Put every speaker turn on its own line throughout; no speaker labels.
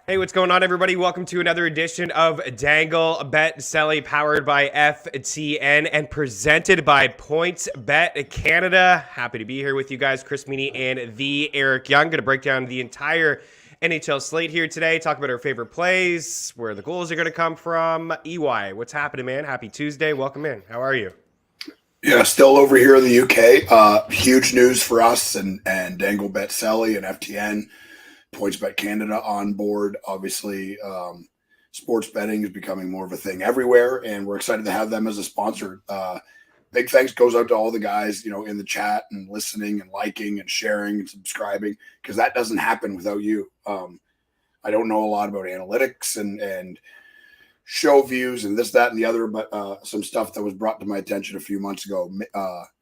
Hey, what's going on, everybody? Welcome to another edition of Dangle, Bet, Celly, powered by FTN and presented by PointsBet Canada. Happy to be here with you guys, Chris Meany and the Eric Young. Going to break down the entire NHL slate here today, talk about our favorite plays, where the goals are going to come from. EY, what's happening, man? Happy Tuesday. Welcome in. How are you?
Yeah, still over here in the UK. Huge news for us and Dangle, Bet, Celly, and FTN. PointsBet Canada on board. Obviously, sports betting is becoming more of a thing everywhere, and we're excited to have them as a sponsor. Big thanks goes out to all the guys, in the chat and listening and liking and sharing and subscribing, because that doesn't happen without you. I don't know a lot about analytics and show views and this, that, and the other, but some stuff that was brought to my attention a few months ago.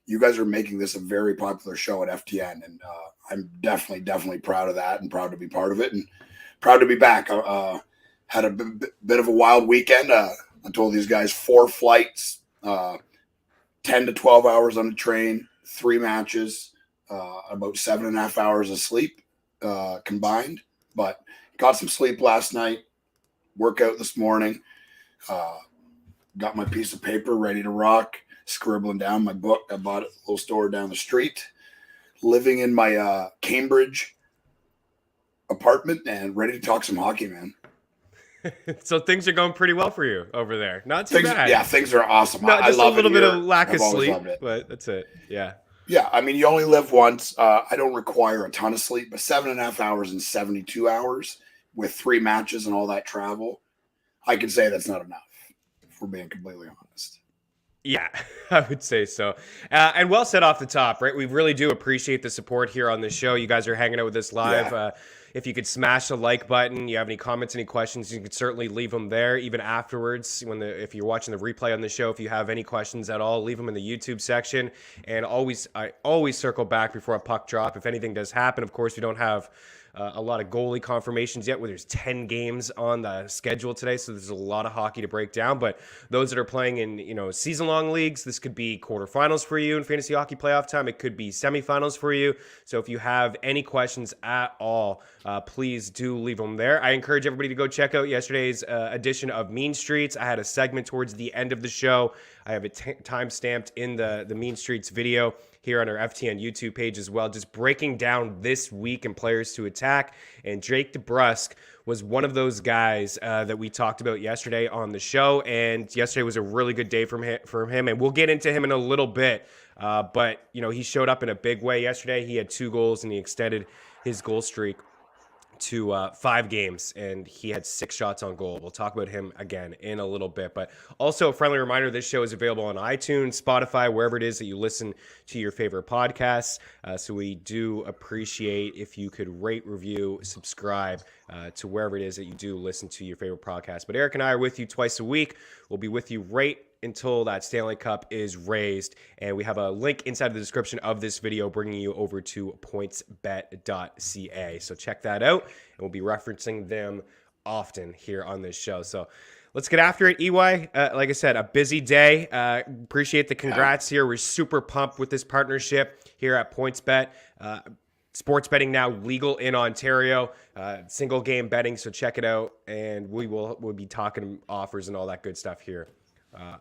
You guys are making this a very popular show at FTN, and I'm definitely proud of that and proud to be part of it and proud to be back. Had a bit of a wild weekend. I told these guys 4 flights, 10 to 12 hours on the train, 3 matches, about 7.5 hours of sleep combined, but got some sleep last night, workout this morning, got my piece of paper ready to rock, scribbling down my book. I bought it at a little store down the street, living in my Cambridge apartment and ready to talk some hockey, man.
So things are going pretty well for you over there. Not too bad.
Yeah, things are awesome.
No, just
I love
a little
it
bit
here.
of lack
I've
of
always
sleep,
loved it.
but that's it. Yeah.
Yeah, I mean, you only live once. I don't require a ton of sleep, but 7.5 hours and 72 hours with 3 matches and all that travel, I could say that's not enough, if we're being completely honest.
Yeah, I would say so. And well said off the top, right? We really do appreciate the support here on the show. You guys are hanging out with us live.
Yeah.
If you could smash the like button, you have any comments, any questions, you could certainly leave them there. Even afterwards, if you're watching the replay on the show, if you have any questions at all, leave them in the YouTube section. And I always circle back before a puck drop. If anything does happen, of course, we don't have a lot of goalie confirmations yet, where there's 10 games on the schedule today, so there's a lot of hockey to break down. But those that are playing in season-long leagues, this could be quarterfinals for you in fantasy hockey playoff time. It could be semifinals for you. So if you have any questions at all, please do leave them there. I encourage everybody to go check out yesterday's edition of Mean Streets. I had a segment towards the end of the show. I have it time-stamped in the Mean Streets video here on our FTN YouTube page as well, just breaking down this week and players to attack. And Jake DeBrusk was one of those guys that we talked about yesterday on the show, and yesterday was a really good day for him, and we'll get into him in a little bit. But he showed up in a big way yesterday. He had 2 goals, and he extended his goal streak to 5 games, and he had 6 shots on goal. We'll talk about him again in a little bit, but also a friendly reminder, this show is available on iTunes, Spotify, wherever it is that you listen to your favorite podcasts. So we do appreciate if you could rate, review, subscribe to wherever it is that you do listen to your favorite podcast. But Eric and I are with you twice a week. We'll be with you right until that Stanley Cup is raised. And we have a link inside the description of this video bringing you over to pointsbet.ca. So check that out, and we'll be referencing them often here on this show. So let's get after it, EY. Like I said, a busy day. Appreciate the congrats here. We're super pumped with this partnership here at PointsBet. Sports betting now legal in Ontario, single game betting. So check it out, and we'll be talking offers and all that good stuff here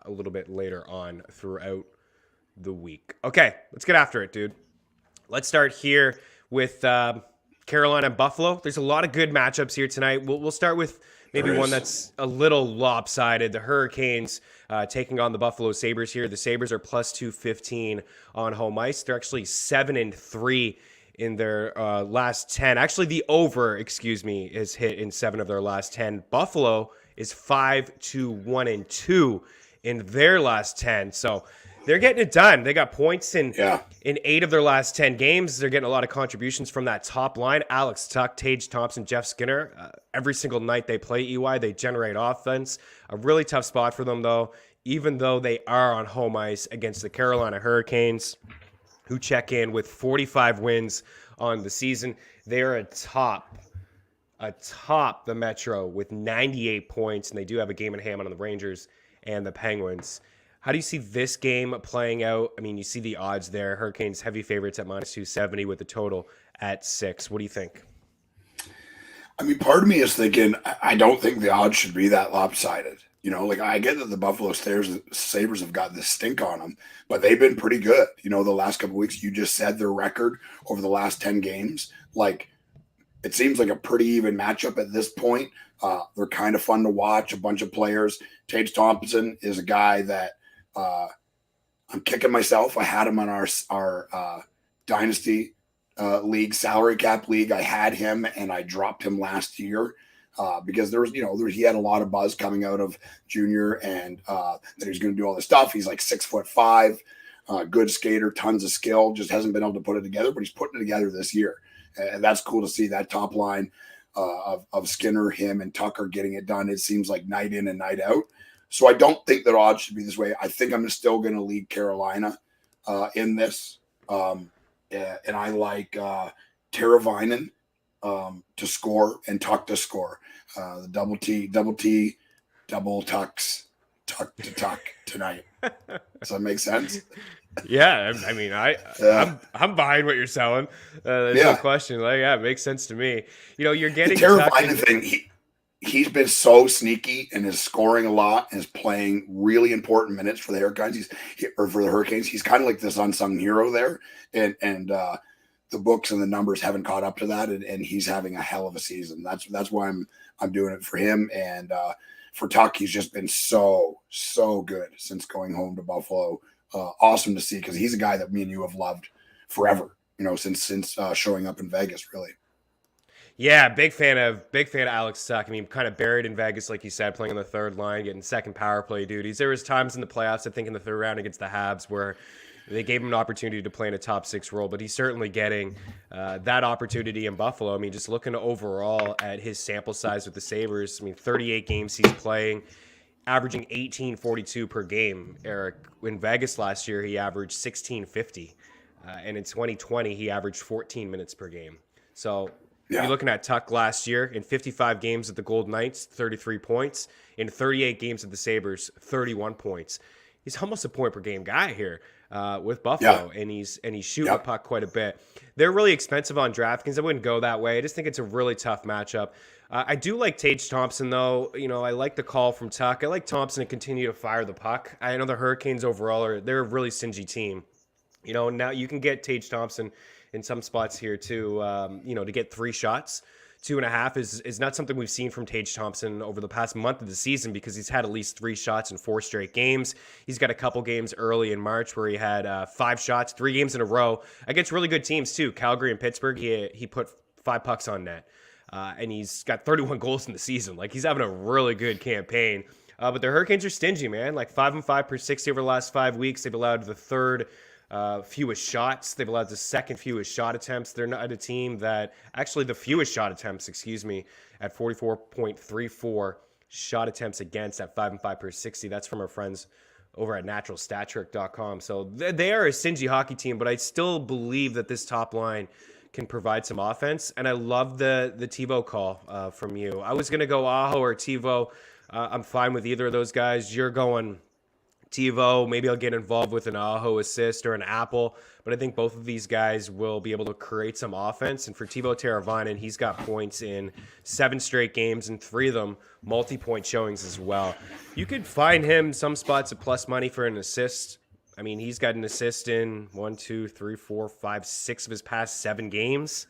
a little bit later on throughout the week. Okay, let's get after it, dude. Let's start here with Carolina and Buffalo. There's a lot of good matchups here tonight. We'll start with maybe one that's a little lopsided. The Hurricanes taking on the Buffalo Sabres here. The Sabres are plus 215 on home ice. They're actually 7-3 in their last 10. Actually, the over, is hit in 7 of their last 10. Buffalo is 5-1-2 in their last 10. So they're getting it done. They got points in 8 of their last 10 games. They're getting a lot of contributions from that top line. Alex Tuch, Tage Thompson, Jeff Skinner. Every single night they play EY, they generate offense. A really tough spot for them, though, even though they are on home ice against the Carolina Hurricanes, who check in with 45 wins on the season. They're atop the Metro with 98 points, and they do have a game in hand on the Rangers and the Penguins. How do you see this game playing out? I mean, you see the odds there. Hurricanes heavy favorites at minus 270 with the total at 6. What do you think?
I mean, part of me is thinking I don't think the odds should be that lopsided. Like I get that the Buffalo Sabres have got this stink on them, but they've been pretty good. The last couple of weeks, you just said their record over the last 10 games. Like, it seems like a pretty even matchup at this point. They're kind of fun to watch, a bunch of players. Tage Thompson is a guy that I'm kicking myself. I had him on our Dynasty league, salary cap league. I had him and I dropped him last year. Because he had a lot of buzz coming out of junior and that he was going to do all this stuff. He's like 6'5", good skater, tons of skill, just hasn't been able to put it together, but he's putting it together this year. And that's cool to see that top line of Skinner, him, and Tucker getting it done. It seems like night in and night out. So I don't think that odds should be this way. I think I'm still going to lead Carolina in this. And I like Teravainen to score and Tuck to score. The double tucks, tuck to tuck tonight. Does that make sense?
Yeah, I mean, I'm behind what you're selling. There's no question. It makes sense to me. You're getting
the Teravainen thing. He's been so sneaky and is scoring a lot and is playing really important minutes for the Hurricanes. For the Hurricanes, he's kind of like this unsung hero there, and the books and the numbers haven't caught up to that, and he's having a hell of a season. That's why I'm doing it for him. And for Tuck, he's just been so good since going home to Buffalo. Awesome to see, because he's a guy that me and you have loved forever. Since showing up in Vegas, really.
Yeah, big fan of Alex Tuck. I mean, kind of buried in Vegas, like you said, playing on the third line, getting second power play duties. There was times in the playoffs, I think in the third round against the Habs, where they gave him an opportunity to play in a top six role, but he's certainly getting that opportunity in Buffalo. I mean, just looking overall at his sample size with the Sabres, 38 games he's playing, averaging 18.42 per game. Eric, in Vegas last year, he averaged 16.50. And in 2020, he averaged 14 minutes per game. So you're looking at Tuck last year in 55 games at the Golden Knights, 33 points. In 38 games at the Sabres, 31 points. He's almost a point per game guy here with Buffalo, and he's shooting the puck quite a bit. They're really expensive on DraftKings. I wouldn't go that way. I just think it's a really tough matchup. I do like Tage Thompson, though. I like the call from Tuck. I like Thompson to continue to fire the puck. I know the Hurricanes overall they're a really stingy team. Now you can get Tage Thompson in some spots here too. To get 3 shots. 2.5 is not something we've seen from Tage Thompson over the past month of the season, because he's had at least 3 shots in 4 straight games. He's got a couple games early in March where he had 5 shots, 3 games in a row against really good teams too. Calgary and Pittsburgh, he put 5 pucks on net. And he's got 31 goals in the season. Like, he's having a really good campaign. But the Hurricanes are stingy, man. Like 5-5 per 60 over the last 5 weeks. They've allowed the third fewest shots. They've allowed the second fewest shot attempts. They're not a team that actually the fewest shot attempts, at 44.34 shot attempts against at 5-5 per 60. That's from our friends over at naturalstattrick.com. So they are a stingy hockey team, but I still believe that this top line can provide some offense. And I love the TiVo call from you. I was going to go Aho or TiVo. I'm fine with either of those guys. You're going TiVo. Maybe I'll get involved with an Aho assist or an Apple, but I think both of these guys will be able to create some offense. And for Teuvo Teravainen, he's got points in 7 straight games, and 3 of them multi-point showings as well. You could find him some spots at plus money for an assist. I mean, he's got an assist in 1, 2, 3, 4, 5, 6 of his past 7 games,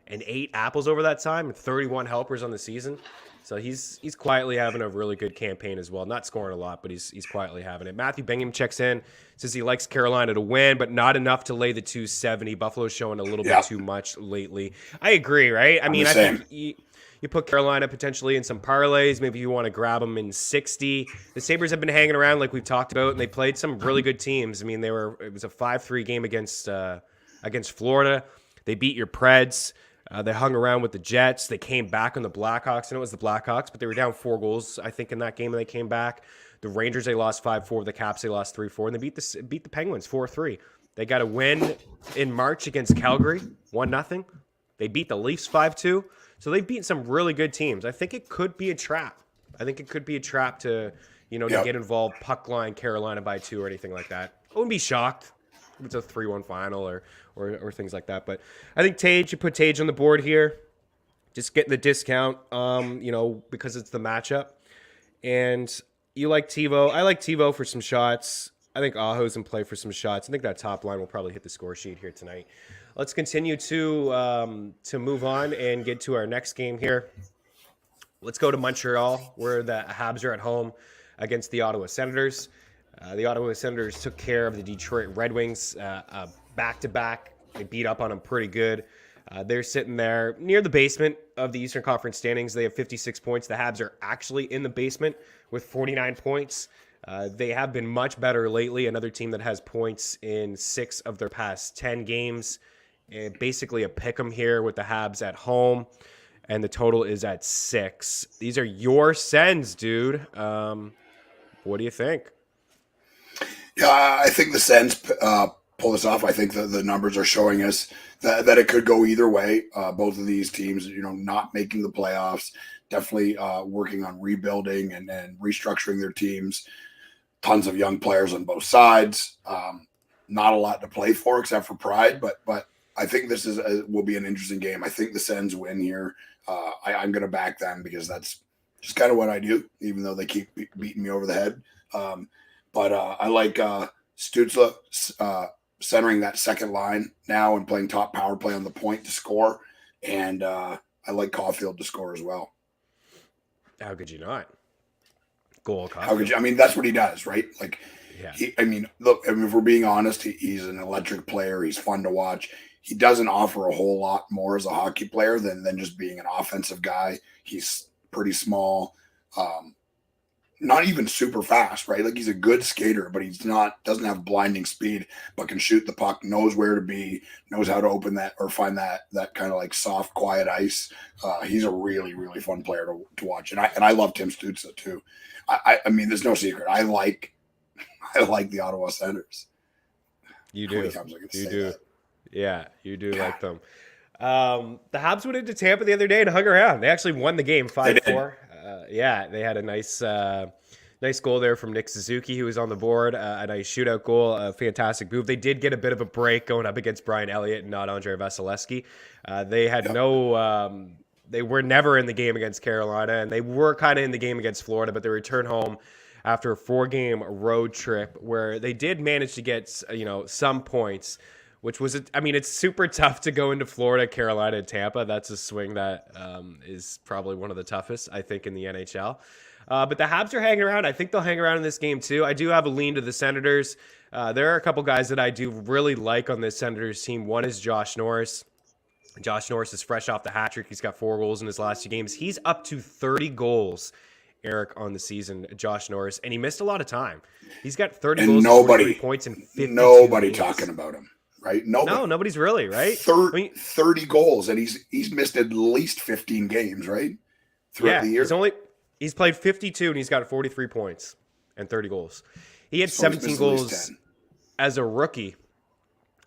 and 8 apples over that time, and 31 helpers on the season. So he's quietly having a really good campaign as well. Not scoring a lot, but he's quietly having it. Matthew Bingham checks in, says he likes Carolina to win, but not enough to lay the 270. Buffalo's showing a little bit too much lately. I agree, right? I mean, I think you put Carolina potentially in some parlays. Maybe you want to grab them in 60. The Sabres have been hanging around like we've talked about, and they played some really good teams. I mean, it was a 5-3 game against Florida. They beat your Preds. They hung around with the Jets. They came back on the Blackhawks, and it was the Blackhawks, but they were down 4 goals, I think, in that game, and they came back. The Rangers, they lost 5-4. The Caps, they lost 3-4, and they beat the Penguins 4-3. They got a win in March against Calgary, 1-0. They beat the Leafs 5-2. So they've beaten some really good teams. I think it could be a trap. I think it could be a trap to get involved, puck line Carolina by 2 or anything like that. I wouldn't be shocked if it's a 3-1 final or things like that. But I think Tage, you put Tage on the board here. Just getting the discount, because it's the matchup. And you like TiVo. I like TiVo for some shots. I think Aho's in play for some shots. I think that top line will probably hit the score sheet here tonight. Let's continue to move on and get to our next game here. Let's go to Montreal, where the Habs are at home against the Ottawa Senators. The Ottawa Senators took care of the Detroit Red Wings back-to-back. They beat up on them pretty good. They're sitting there near the basement of the Eastern Conference standings. They have 56 points. The Habs are actually in the basement with 49 points. They have been much better lately. Another team that has points in 6 of their past 10 games. Basically a pick'em here with the Habs at home. And the total is at 6. These are your Sens, dude. What do you think?
Yeah, I think the Sens pull this off. I think the numbers are showing us that it could go either way. Both of these teams, not making the playoffs, definitely working on rebuilding and restructuring their teams. Tons of young players on both sides. Not a lot to play for except for pride, but I think this will be an interesting game. I think the Sens win here. I'm going to back them because that's just kind of what I do, even though they keep beating me over the head. But I like Stützle centering that second line now and playing top power play on the point to score. And I like Caulfield to score as well.
How could you not? Goal Caulfield.
How could you? I mean, that's what he does, right? Like,
yeah.
If we're being honest, he's an electric player. He's fun to watch. He doesn't offer a whole lot more as a hockey player than just being an offensive guy. He's pretty small, not even super fast, right? Like he's a good skater, but doesn't have blinding speed, but can shoot the puck, knows where to be, knows how to open that or find that kind of like soft, quiet ice. He's a really, really fun player to watch. And I love Tim Stützle too. I mean, there's no secret. I like the Ottawa Senators.
You do.
You do. That.
Yeah, you do like them. The Habs went into Tampa the other day and hung around. They actually won the game 5-4. They had a nice goal there from Nick Suzuki, who was on the board. A nice shootout goal, a fantastic move. They did get a bit of a break going up against Brian Elliott and not Andrei Vasilevsky. They had they were never in the game against Carolina, and they were kind of in the game against Florida, but they returned home after a 4-game road trip where they did manage to get some points. Which was, it's super tough to go into Florida, Carolina, and Tampa. That's a swing that is probably one of the toughest, I think, in the NHL. But the Habs are hanging around. I think they'll hang around in this game, too. I do have a lean to the Senators. There are a couple guys that I do really like on this Senators team. One is Josh Norris. Josh Norris is fresh off the hat trick. He's got 4 goals in his last 2 games. He's up to 30 goals, Eric, on the season, Josh Norris. And he missed a lot of time. He's got 30 goals and 43 points in 52
Nobody
games.
Talking about him. Right?
Nobody's really, right?
30 goals, and he's missed at least 15 games, right? Throughout the year.
He's played 52, and he's got 43 points and 30 goals. He had 17 goals as a rookie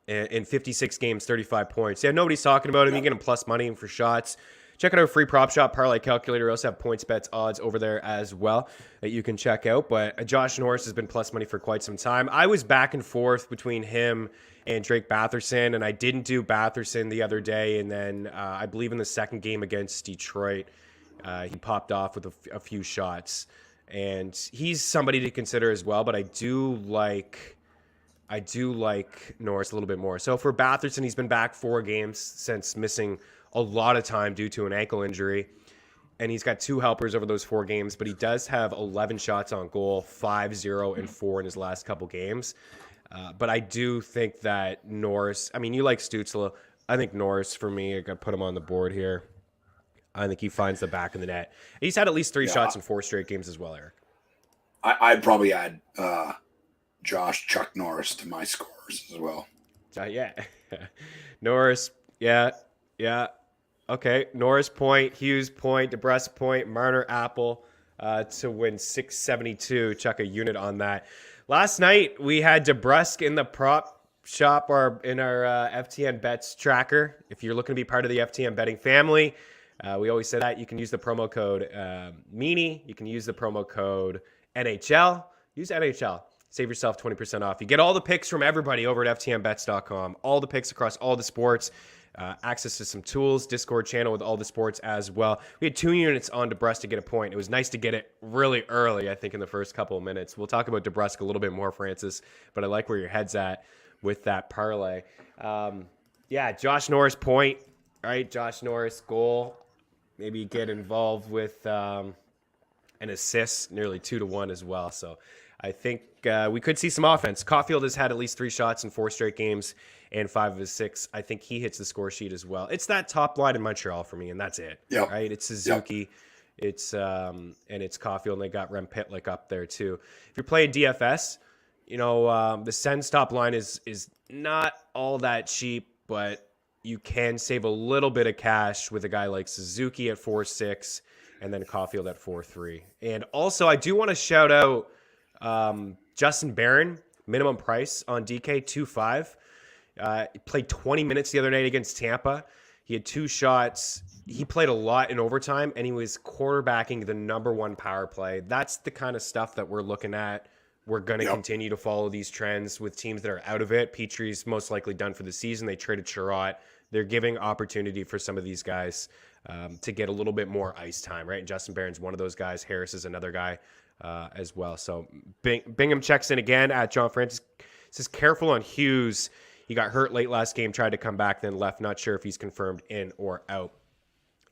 in 56 games, 35 points. Yeah, nobody's talking about him. You get him plus money for shots. Check out our free prop shop parlay calculator. We also have PointsBet's odds over there as well that you can check out. But Josh Norris has been plus money for quite some time. I was back and forth between him and Drake Batherson, and I didn't do Batherson the other day. And then I believe in the second game against Detroit, he popped off with a few shots. And he's somebody to consider as well, but I do like Norris a little bit more. So for Batherson, he's been back 4 games since missing a lot of time due to an ankle injury. And he's got 2 helpers over those 4 games, but he does have 11 shots on goal, 5-0 and 4 in his last couple games. But I do think that Norris, you like Stützle. I think Norris, for me, I got to put him on the board here. I think he finds the back of the net. He's had at least 3 shots in 4 straight games as well, Eric.
I'd probably add Chuck Norris to my scores as well.
Norris, yeah. Okay, Norris point, Hughes point, DeBrusque point, Marner Apple to win 672. Chuck a unit on that. Last night, we had DeBrusque in the prop shop or in our FTN Bets tracker. If you're looking to be part of the FTN betting family, we always say that you can use the promo code Meanie. You can use the promo code NHL. Use NHL. Save yourself 20% off. You get all the picks from everybody over at FTNBets.com. All the picks across all the sports. access to some tools, Discord channel with all the sports as well. We had 2 units on DeBrusque to get a point. It was nice to get it really early, I think, in the first couple of minutes. We'll talk about DeBrusque a little bit more, Francis, but I like where your head's at with that parlay. Josh Norris point, right? Josh Norris goal. Maybe get involved with an assist, nearly 2-1 as well. So I think we could see some offense. Caulfield has had at least 3 shots in 4 straight games and 5 of his 6. I think he hits the score sheet as well. It's that top line in Montreal for me, and that's it.
Yep.
Right? It's Suzuki, it's and it's Caulfield, and they got Rem Pitlick up there too. If you're playing DFS, the Sens top line is not all that cheap, but you can save a little bit of cash with a guy like Suzuki at 4.6 and then Caulfield at 4.3. And also, I do want to shout out Justin Barron, minimum price on DK 2.5. He played 20 minutes the other night against Tampa. He had 2 shots. He played a lot in overtime, and he was quarterbacking the number 1 power play. That's the kind of stuff that we're looking at. We're going to continue to follow these trends with teams that are out of it. Petrie's most likely done for the season. They traded Sherratt. They're giving opportunity for some of these guys to get a little bit more ice time, right? And Justin Barron's one of those guys. Harris is another guy as well. So Bingham checks in again at John Francis. Says careful on Hughes. He got hurt late last game, tried to come back, then left. Not sure if he's confirmed in or out.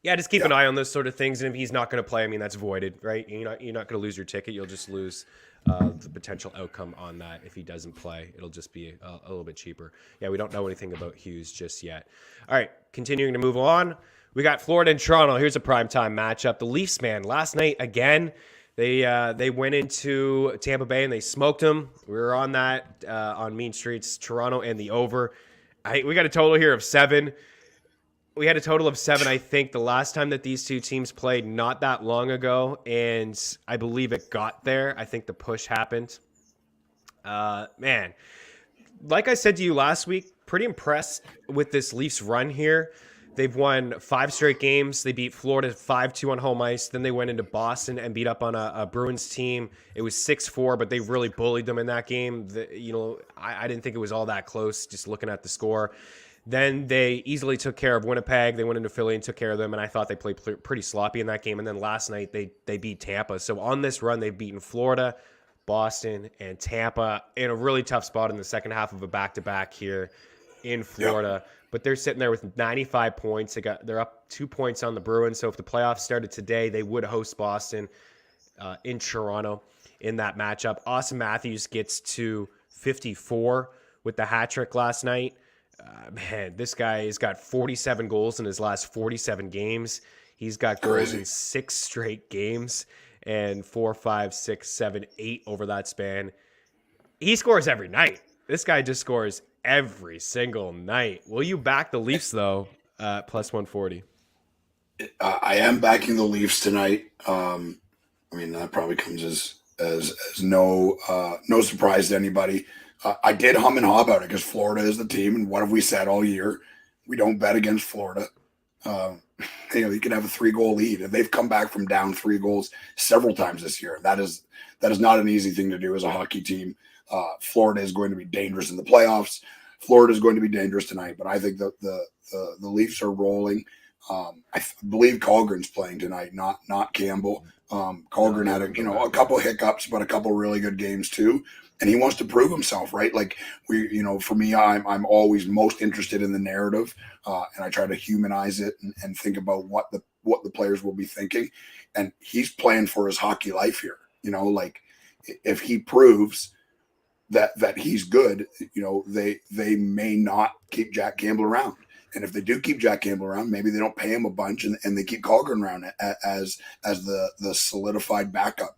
Yeah, just keep an eye on those sort of things. And if he's not going to play, I mean, that's voided, right? You're not going to lose your ticket. You'll just lose the potential outcome on that. If he doesn't play, it'll just be a little bit cheaper. Yeah, we don't know anything about Hughes just yet. All right, continuing to move on. We got Florida and Toronto. Here's a primetime matchup. The Leafs, man, last night again, they went into Tampa Bay and they smoked them. We were on that on Mean Streets, Toronto and the over. We got a total here of 7. We had a total of 7, I think, the last time that these two teams played not that long ago, and I believe it got there. I think the push happened. Man, like I said to you last week, pretty impressed with this Leafs run here. They've won 5 straight games. They beat Florida 5-2 on home ice. Then they went into Boston and beat up on a Bruins team. It was 6-4, but they really bullied them in that game. I didn't think it was all that close, just looking at the score. Then they easily took care of Winnipeg. They went into Philly and took care of them, and I thought they played pretty sloppy in that game. And then last night, they beat Tampa. So on this run, they've beaten Florida, Boston, and Tampa in a really tough spot in the second half of a back-to-back here in Florida. Yep. But they're sitting there with 95 points. They're up 2 points on the Bruins. So if the playoffs started today, they would host Boston in Toronto in that matchup. Austin Matthews gets to 54 with the hat trick last night. Man, this guy has got 47 goals in his last 47 games. He's got goals in 6 straight games and 4, 5, 6, 7, 8 over that span. He scores every night. This guy just scores every single night. Will you back the Leafs, though, plus 140?
I am backing the Leafs tonight. I mean, that probably comes as no surprise to anybody. I did hum and haw about it because Florida is the team, and what have we said all year? We don't bet against Florida. You can have a 3-goal lead, and they've come back from down 3 goals several times this year. That is not an easy thing to do as a hockey team. Florida is going to be dangerous in the playoffs. Florida is going to be dangerous tonight, but I think the Leafs are rolling. I believe Colgren's playing tonight, not Campbell. Colgren had a couple hiccups, but a couple really good games too. And he wants to prove himself, right? Like for me, I'm always most interested in the narrative, and I try to humanize it and think about what the players will be thinking. And he's playing for his hockey life here. Like if he proves that he's good, they may not keep Jack Campbell around. And if they do keep Jack Campbell around, maybe they don't pay him a bunch and they keep Colgren around as the solidified backup,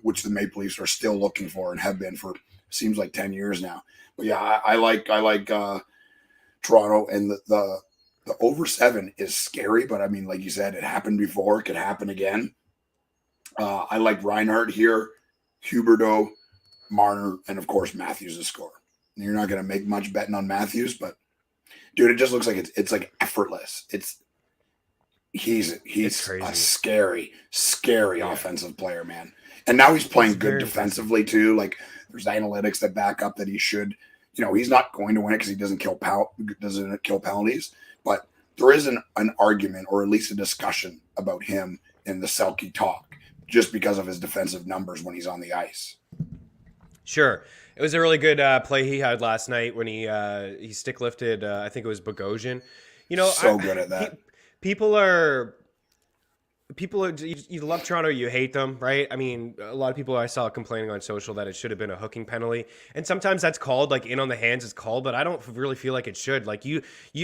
which the Maple Leafs are still looking for and have been for seems like 10 years now. But yeah, I like Toronto, and the over 7 is scary. But I mean, like you said, it happened before. It could happen again. I like Reinhart here, Huberdeau, Marner, and of course Matthews to score. You're not going to make much betting on Matthews, but dude, it just looks like it's like effortless. He's a scary offensive player, man. And now he's playing good defensively too. Like there's analytics that back up that he should. He's not going to win it because he doesn't kill penalties, but there is an argument or at least a discussion about him in the Selke talk just because of his defensive numbers when he's on the ice.
Sure. It was a really good play he had last night when he stick lifted, I think it was Bogosian.
Good at that.
People you love Toronto, you hate them, right? I mean, a lot of people I saw complaining on social that it should have been a hooking penalty, and sometimes that's called, like in on the hands is called, but I don't really feel like it should. Like you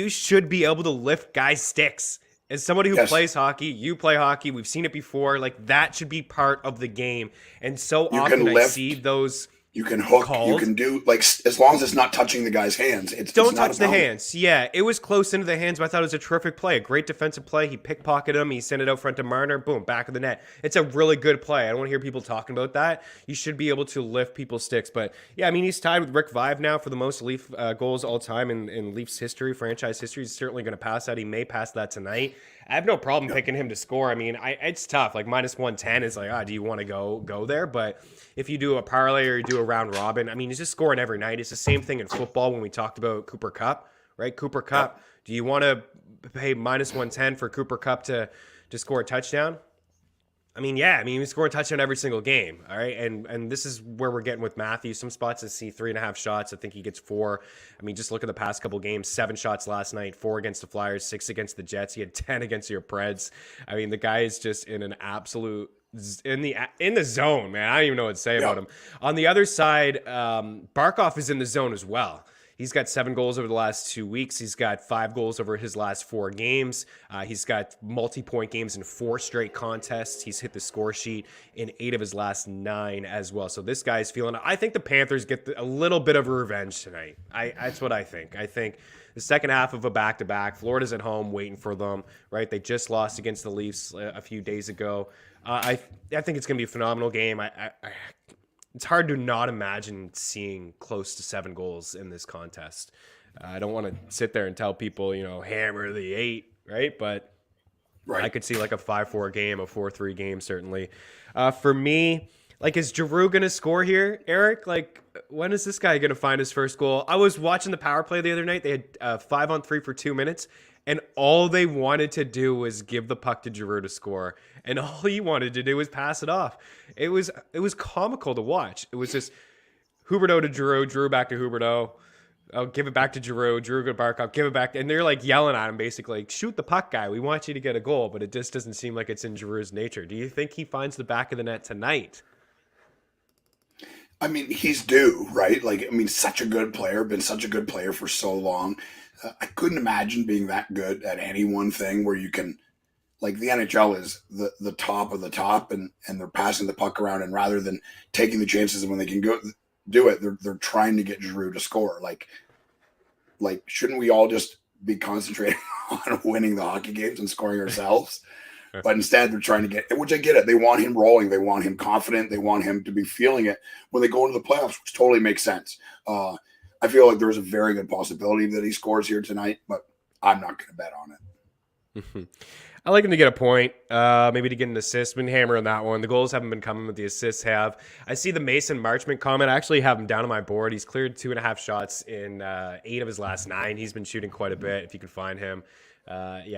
should be able to lift guys' sticks. As somebody who plays hockey, you play hockey, we've seen it before. Like that should be part of the game, and so often I see those.
You can hook. Called. You can do as long as it's not touching the guy's hands.
Don't touch the hands. Yeah, it was close into the hands, but I thought it was a terrific play. A great defensive play. He pickpocketed him. He sent it out front to Marner. Boom, back of the net. It's a really good play. I don't want to hear people talking about that. You should be able to lift people's sticks. But yeah, I mean, he's tied with Rick Vive now for the most Leaf goals all time in Leafs history, franchise history. He's certainly going to pass that. He may pass that tonight. I have no problem picking him to score. I mean, it's tough. Like minus 110 is like, do you want to go there? But if you do a parlay or you do a round robin, I mean, he's just scoring every night. It's the same thing in football when we talked about Cooper Kupp, right? Cooper Kupp. Do you want to pay minus 110 for Cooper Kupp to score a touchdown? I mean, yeah. I mean, he's scoring a touchdown every single game, all right? And this is where we're getting with Matthews. Some spots I see 3.5 shots. I think he gets 4. I mean, just look at the past couple games. 7 shots last night, 4 against the Flyers, 6 against the Jets. He had 10 against your Preds. I mean, the guy is just in an absolute in the zone, man. I don't even know what to say about him. On the other side, Barkov is in the zone as well. He's got 7 goals over the last 2 weeks. He's got 5 goals over his last 4 games. He's got multi-point games in 4 straight contests. He's hit the score sheet in 8 of his last 9 as well. So this guy's feeling it. I think the Panthers get a little bit of a revenge tonight. That's what I think. I think the second half of a back-to-back, Florida's at home waiting for them, right? They just lost against the Leafs a few days ago. I think it's going to be a phenomenal game. It's hard to not imagine seeing close to 7 goals in this contest. I don't want to sit there and tell people, hammer the 8, right? But I could see like a 5-4 game, a 4-3 game, certainly. For me, is Giroux going to score here, Eric? When is this guy going to find his first goal? I was watching the power play the other night. They had 5-on-3 for 2 minutes. And all they wanted to do was give the puck to Giroux to score. And all he wanted to do was pass it off. It was comical to watch. It was just Huberdeau to Giroux, Giroux back to Huberdeau. Oh, give it back to Giroux, Giroux to Barkov, give it back. And they're yelling at him basically, shoot the puck, guy. We want you to get a goal. But it just doesn't seem like it's in Giroux's nature. Do you think he finds the back of the net tonight?
I mean, he's due, right? Such a good player, been such a good player for so long. I couldn't imagine being that good at any one thing where you can, the NHL is the top of the top and they're passing the puck around, and rather than taking the chances when they can go do it, they're trying to get Giroux to score. Shouldn't we all just be concentrating on winning the hockey games and scoring ourselves? But instead, they're trying to get, which I get it. They want him rolling. They want him confident. They want him to be feeling it when they go into the playoffs, which totally makes sense. I feel like there's a very good possibility that he scores here tonight, but I'm not going to bet on it.
I like him to get a point, maybe to get an assist. Been hammering that one. The goals haven't been coming, but the assists have. I see the Mason Marchment comment. I actually have him down on my board. He's cleared 2.5 shots in 8 of his last 9. He's been shooting quite a bit if you can find him.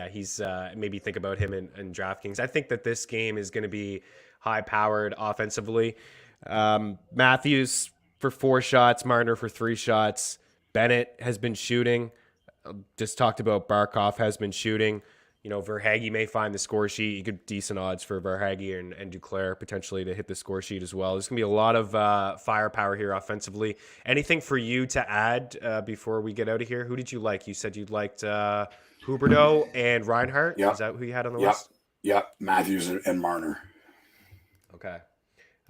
He's maybe think about him in DraftKings. I think that this game is going to be high-powered offensively. Matthews for 4 shots, Marner for 3 shots. Bennett has been shooting. Just talked about Barkov has been shooting. Verhaeghe may find the score sheet. You get decent odds for Verhaeghe and Duclair potentially to hit the score sheet as well. There's going to be a lot of firepower here offensively. Anything for you to add before we get out of here? Who did you like? You said you liked Huberdeau and Reinhart.
Yep.
Is that who you had on the list?
Yep. Matthews and Marner.
Okay.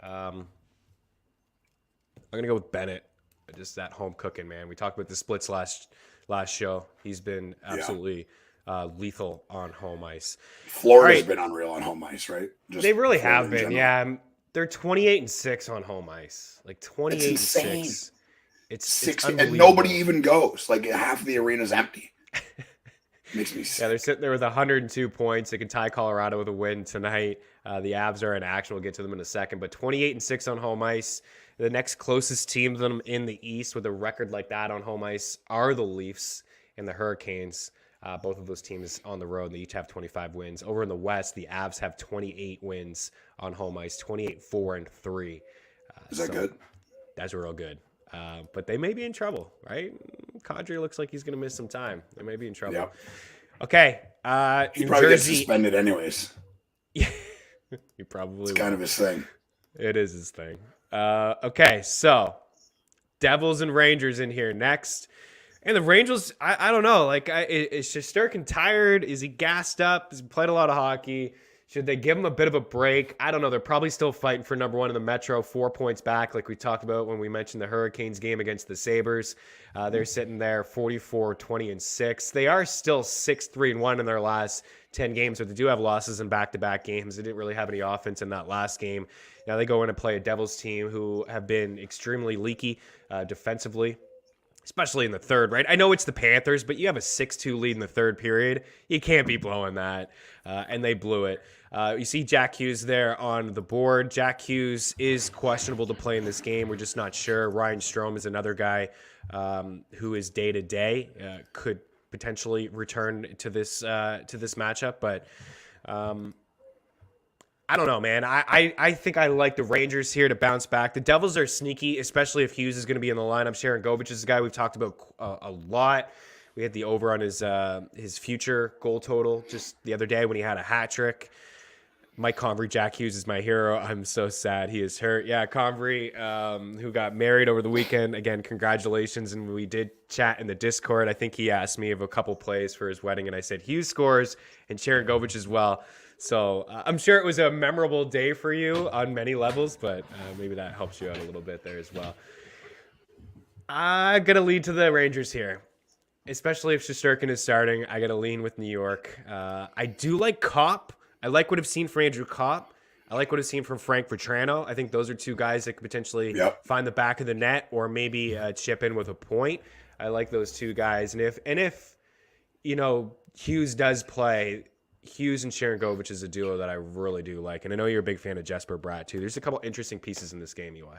I'm going to go with Bennett. Just that home cooking, man. We talked about the splits last show. He's been absolutely lethal on home ice.
Florida's been unreal on home ice, right?
They really have been, yeah. They're 28-6 on home ice. 28-6. It's
60, and nobody even goes. Half the arena's empty. Makes me sick.
Yeah, they're sitting there with 102 points. They can tie Colorado with a win tonight. The Avs are in action. We'll get to them in a second. But 28-6 on home ice. The next closest team to them in the East with a record like that on home ice are the Leafs and the Hurricanes. Both of those teams on the road, they each have 25 wins. Over in the West, the Avs have 28 wins on home ice, 28-4-3.
Is that good?
That's real good. But they may be in trouble, right? Kadri looks like he's going to miss some time. They may be in trouble.
Yeah.
Okay.
He
New
probably
Jersey.
gets suspended anyways.
Yeah. He probably
It's kind of his thing.
It is his thing. Okay, so Devils and Rangers in here next. And the Rangers, I don't know. Like, is Shesterkin tired? Is he gassed up? Has he played a lot of hockey? Should they give him a bit of a break? I don't know. They're probably still fighting for number one in the Metro, 4 points back, like we talked about when we mentioned the Hurricanes game against the Sabres. They're sitting there 44-20-6. They are still 6-3-1 in their last 10 games, but they do have losses in back-to-back games. They didn't really have any offense in that last game. Now they go in and play a Devils team who have been extremely leaky defensively, especially in the third, right? I know it's the Panthers, but you have a 6-2 lead in the third period. You can't be blowing that, and they blew it. You see Jack Hughes there on the board. Jack Hughes is questionable to play in this game. We're just not sure. Ryan Strome is another guy who is day-to-day, could potentially return to this matchup, but I don't know, man. I think I like the Rangers here to bounce back. The Devils are sneaky, especially if Hughes is going to be in the lineup. Sharon Govich is a guy we've talked about a lot. We had the over on his future goal total just the other day when he had a hat trick. Mike Convery, Jack Hughes is my hero. I'm so sad he is hurt. Yeah, Convery, who got married over the weekend. Again, congratulations. And we did chat in the Discord. I think he asked me of a couple plays for his wedding, and I said Hughes scores and Sharon Govich as well. So I'm sure it was a memorable day for you on many levels, but maybe that helps you out a little bit there as well. I'm going to lead to the Rangers here, especially if Shesterkin is starting. I got to lean with New York. I do like Kopp. I like what I've seen from Andrew Kopp. I like what I've seen from Frank Vetrano. I think those are two guys that could potentially find the back of the net or maybe chip in with a point. I like those two guys. And if Hughes does play, Hughes and Sharon Govich is a duo that I really do like. And I know you're a big fan of Jesper Bratt, too. There's a couple interesting pieces in this game, Eli.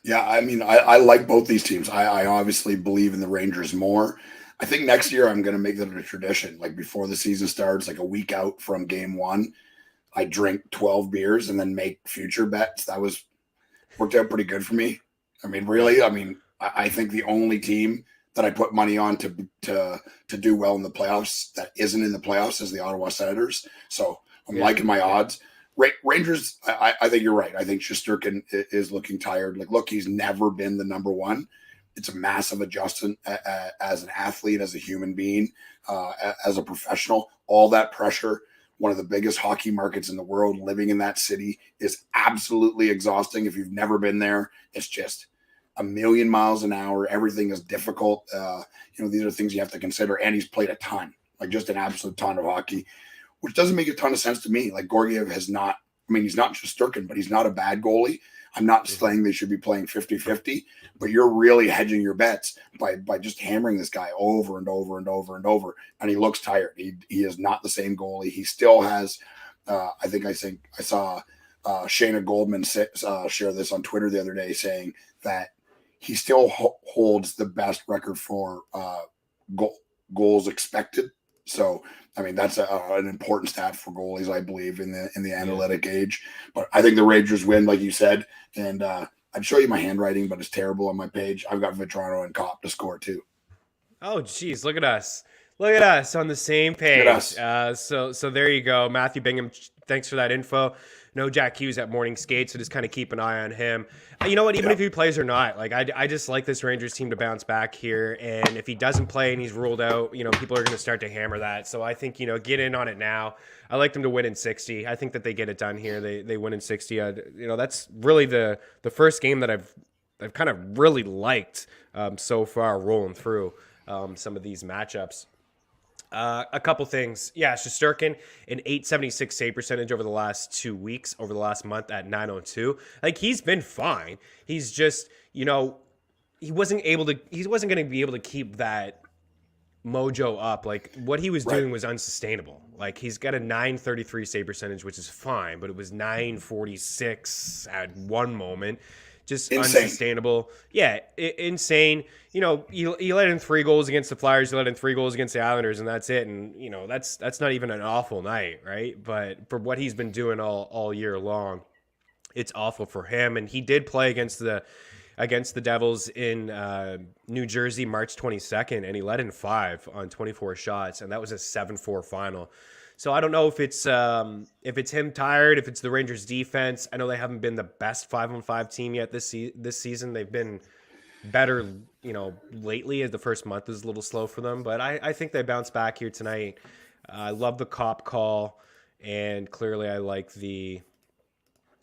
Yeah, I mean, I like both these teams. I obviously believe in the Rangers more. I think next year I'm going to make it a tradition. Like before the season starts, like a week out from game one, I drink 12 beers and then make future bets. That worked out pretty good for me. I mean, really, I think the only team that I put money on to do well in the playoffs that isn't in the playoffs is the Ottawa Senators. So I'm liking my odds. Rangers, I think you're right. I think Shesterkin is looking tired. Like, look, he's never been the number one. It's a massive adjustment as an athlete, as a human being, as a professional. All that pressure, one of the biggest hockey markets in the world, living in that city is absolutely exhausting. If you've never been there, it's just a million miles an hour. Everything is difficult. These are things you have to consider. And he's played a ton, like just an absolute ton of hockey, which doesn't make a ton of sense to me. Like Georgiev he's not Shesterkin, but he's not a bad goalie. I'm not saying they should be playing 50-50, but you're really hedging your bets by just hammering this guy over and over and over and over. And he looks tired. He is not the same goalie. He still has, I think I saw Shayna Goldman share this on Twitter the other day saying that he still holds the best record for goals expected. So, I mean, that's an important stat for goalies, I believe, in the analytic age. But I think the Rangers win, like you said. And I'd show you my handwriting, but it's terrible on my page. I've got Vetrano and Kopp to score too.
Oh, geez, look at us. Look at us on the same page. So there you go. Matthew Bingham, thanks for that info. No Jack Hughes at morning skate, so just kind of keep an eye on him. You know what? Even if he plays or not, like I just like this Rangers team to bounce back here. And if he doesn't play and he's ruled out, people are going to start to hammer that. So I think, get in on it now. I like them to win in 60. I think that they get it done here. They win in 60. That's really the first game that I've kind of really liked so far rolling through some of these matchups. A couple things. Yeah, Shesterkin, an $876 save percentage over the last 2 weeks, over the last month at .902. Like, he's been fine. He's just, he wasn't going to be able to keep that mojo up. Like, what he was doing was unsustainable. Like, he's got a .933 save percentage, which is fine, but it was .946 at one moment. just
Insane.
unsustainable. Yeah, insane. You know, you let in 3 goals against the Flyers, you let in 3 goals against the Islanders, and that's it. And, you know, that's not even an awful night, right? But for what he's been doing all year long, it's awful for him. And he did play against the Devils in New Jersey March 22nd, and he let in 5 on 24 shots, and that was a 7-4 final. So I don't know if it's him tired, if it's the Rangers defense. I know they haven't been the best 5-on-5 team yet this season. They've been better, you know, lately, as the first month is a little slow for them. But I think they bounce back here tonight. I love the Cop call, and clearly I like the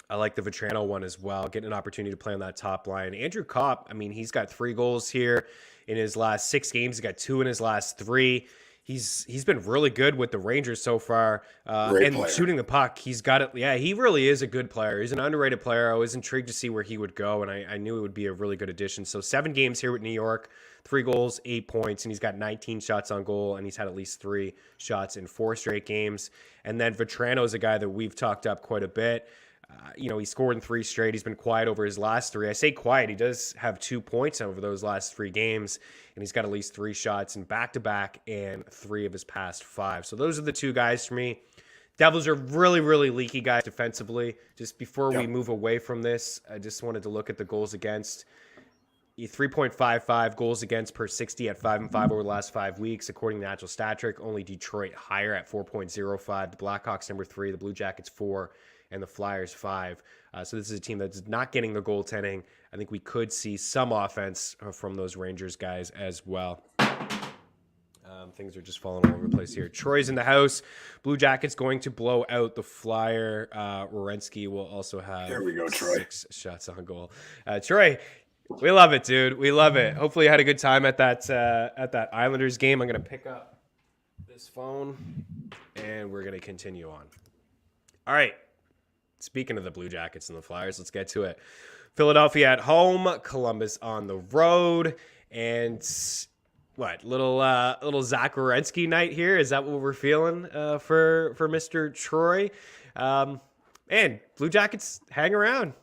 Vetrano one as well, getting an opportunity to play on that top line. Andrew Kopp, I mean, he's got 3 goals here in his last 6 games. He's got 2 in his last 3. He's been really good with the Rangers so far. And player. Shooting the puck, he's got it. Yeah, he really is a good player. He's an underrated player. I was intrigued to see where he would go, and I knew it would be a really good addition. So 7 games here with New York, 3 goals, 8 points, and he's got 19 shots on goal, and he's had at least 3 shots in 4 straight games. And then Vetrano is a guy that we've talked up quite a bit. You know, he scored in 3 straight. He's been quiet over his last 3. I say quiet. He does have 2 points over those last 3 games, and he's got at least 3 shots in back-to-back and 3 of his past 5. So those are the 2 guys for me. Devils are really, really leaky guys defensively. Just before we move away from this, I just wanted to look at the goals against. 3.55 goals against per 60 at 5-5 over the last 5 weeks, according to Natural Stat Trick. Only Detroit higher at 4.05. The Blackhawks number 3, the Blue Jackets 4, and the Flyers 5. So this is a team that's not getting the goaltending. I think we could see some offense from those Rangers guys as well. Things are just falling all over the place here. Troy's in the house. Blue Jackets going to blow out the Flyer. Werenski will also have
there we go, Troy.
6 shots on goal. Troy, we love it, dude. We love it. Hopefully you had a good time at that Islanders game. I'm going to pick up this phone, and we're going to continue on. All right. Speaking of the Blue Jackets and the Flyers, let's get to it. Philadelphia at home, Columbus on the road, and what, little Zach Werenski night here? Is that what we're feeling for Mr. Troy? And Blue Jackets hang around.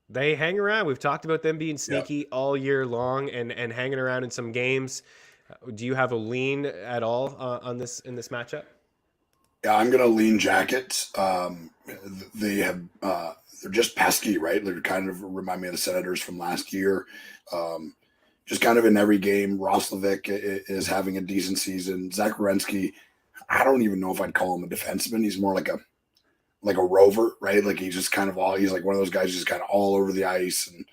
They hang around. We've talked about them being sneaky all year long and hanging around in some games. Do you have a lean at all on this in this matchup?
Yeah, I'm going to lean Jackets. They have they're just pesky, right? They kind of remind me of the Senators from last year. Just kind of in every game. Roslovic is having a decent season. Zach Werenski, I don't even know if I'd call him a defenseman. He's more like a rover, right? Like he's just kind of he's like one of those guys just kind of all over the ice and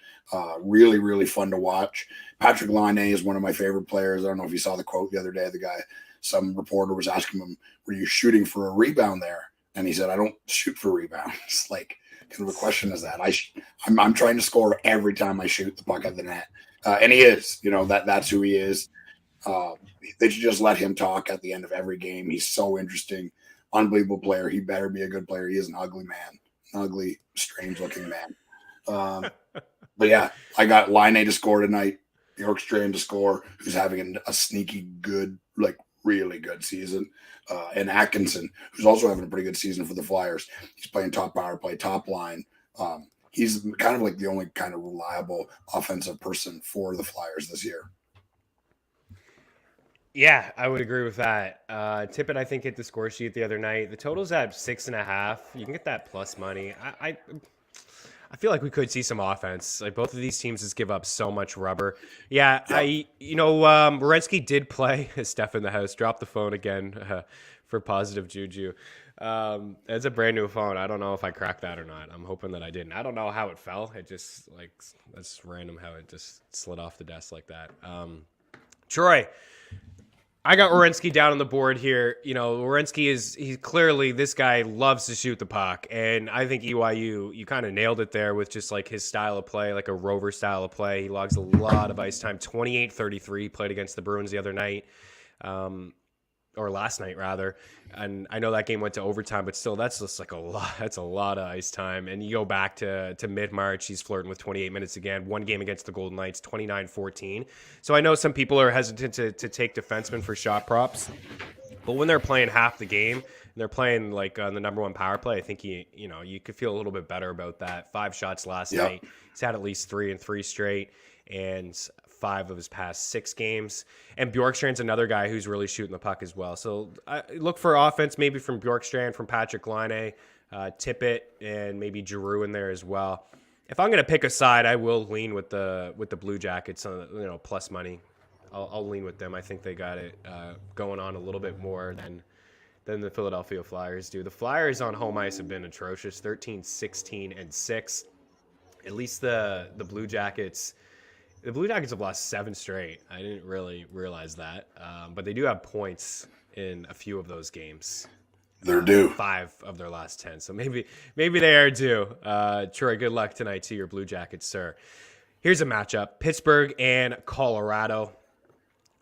really, really fun to watch. Patrick Laine is one of my favorite players. I don't know if you saw the quote the other day. The guy, some reporter was asking him, were you shooting for a rebound there? And he said, I don't shoot for rebounds. Like, kind of a question is that. I'm trying to score every time I shoot the puck at the net. And he is, you know, that's who he is. They should just let him talk at the end of every game. He's so interesting, unbelievable player. He better be a good player. He is an ugly man, an ugly, strange-looking man. But yeah, I got Laine to score tonight, Bjorkstrand to score, who's having a sneaky good, like really good season, and Atkinson, who's also having a pretty good season for the Flyers. He's playing top power play, top line. He's kind of like the only kind of reliable offensive person for the Flyers this year.
Yeah, I would agree with that. Tippett, I think, hit the score sheet the other night. The total's at 6.5. You can get that plus money. I feel like we could see some offense. Like both of these teams just give up so much rubber. Yeah. Werenski did play. Steph in the house dropped the phone again for positive juju. It's a brand new phone. I don't know if I cracked that or not. I'm hoping that I didn't. I don't know how it fell. It just that's random how it just slid off the desk like that. Troy, I got Werenski down on the board here. You know, he's clearly, this guy loves to shoot the puck. And I think EYU, you kind of nailed it there with just like his style of play, like a rover style of play. He logs a lot of ice time, 28-33, played against the Bruins the other night, or last night rather. And I know that game went to overtime, but still that's just like a lot. That's a lot of ice time. And you go back to mid-March, he's flirting with 28 minutes again. One game against the Golden Knights, 29-14. So I know some people are hesitant to take defensemen for shot props, but when they're playing half the game, they're playing like on the number one power play. I think you could feel a little bit better about that. 5 shots last night. He's had at least 3 in 3 straight, and 5 of his past 6 games. And Bjorkstrand's another guy who's really shooting the puck as well. So look for offense maybe from Bjorkstrand, from Patrick Laine, Tippett, and maybe Giroux in there as well. If I'm going to pick a side, I will lean with the Blue Jackets on plus money. I'll lean with them. I think they got it going on a little bit more than the Philadelphia Flyers do. The Flyers on home ice have been atrocious, 13, 16, and 6. At least the Blue Jackets. The Blue Jackets have lost 7 straight. I didn't really realize that. But they do have points in a few of those games.
They're due.
5 of their last 10. So maybe they are due. Troy, good luck tonight to your Blue Jackets, sir. Here's a matchup. Pittsburgh and Colorado.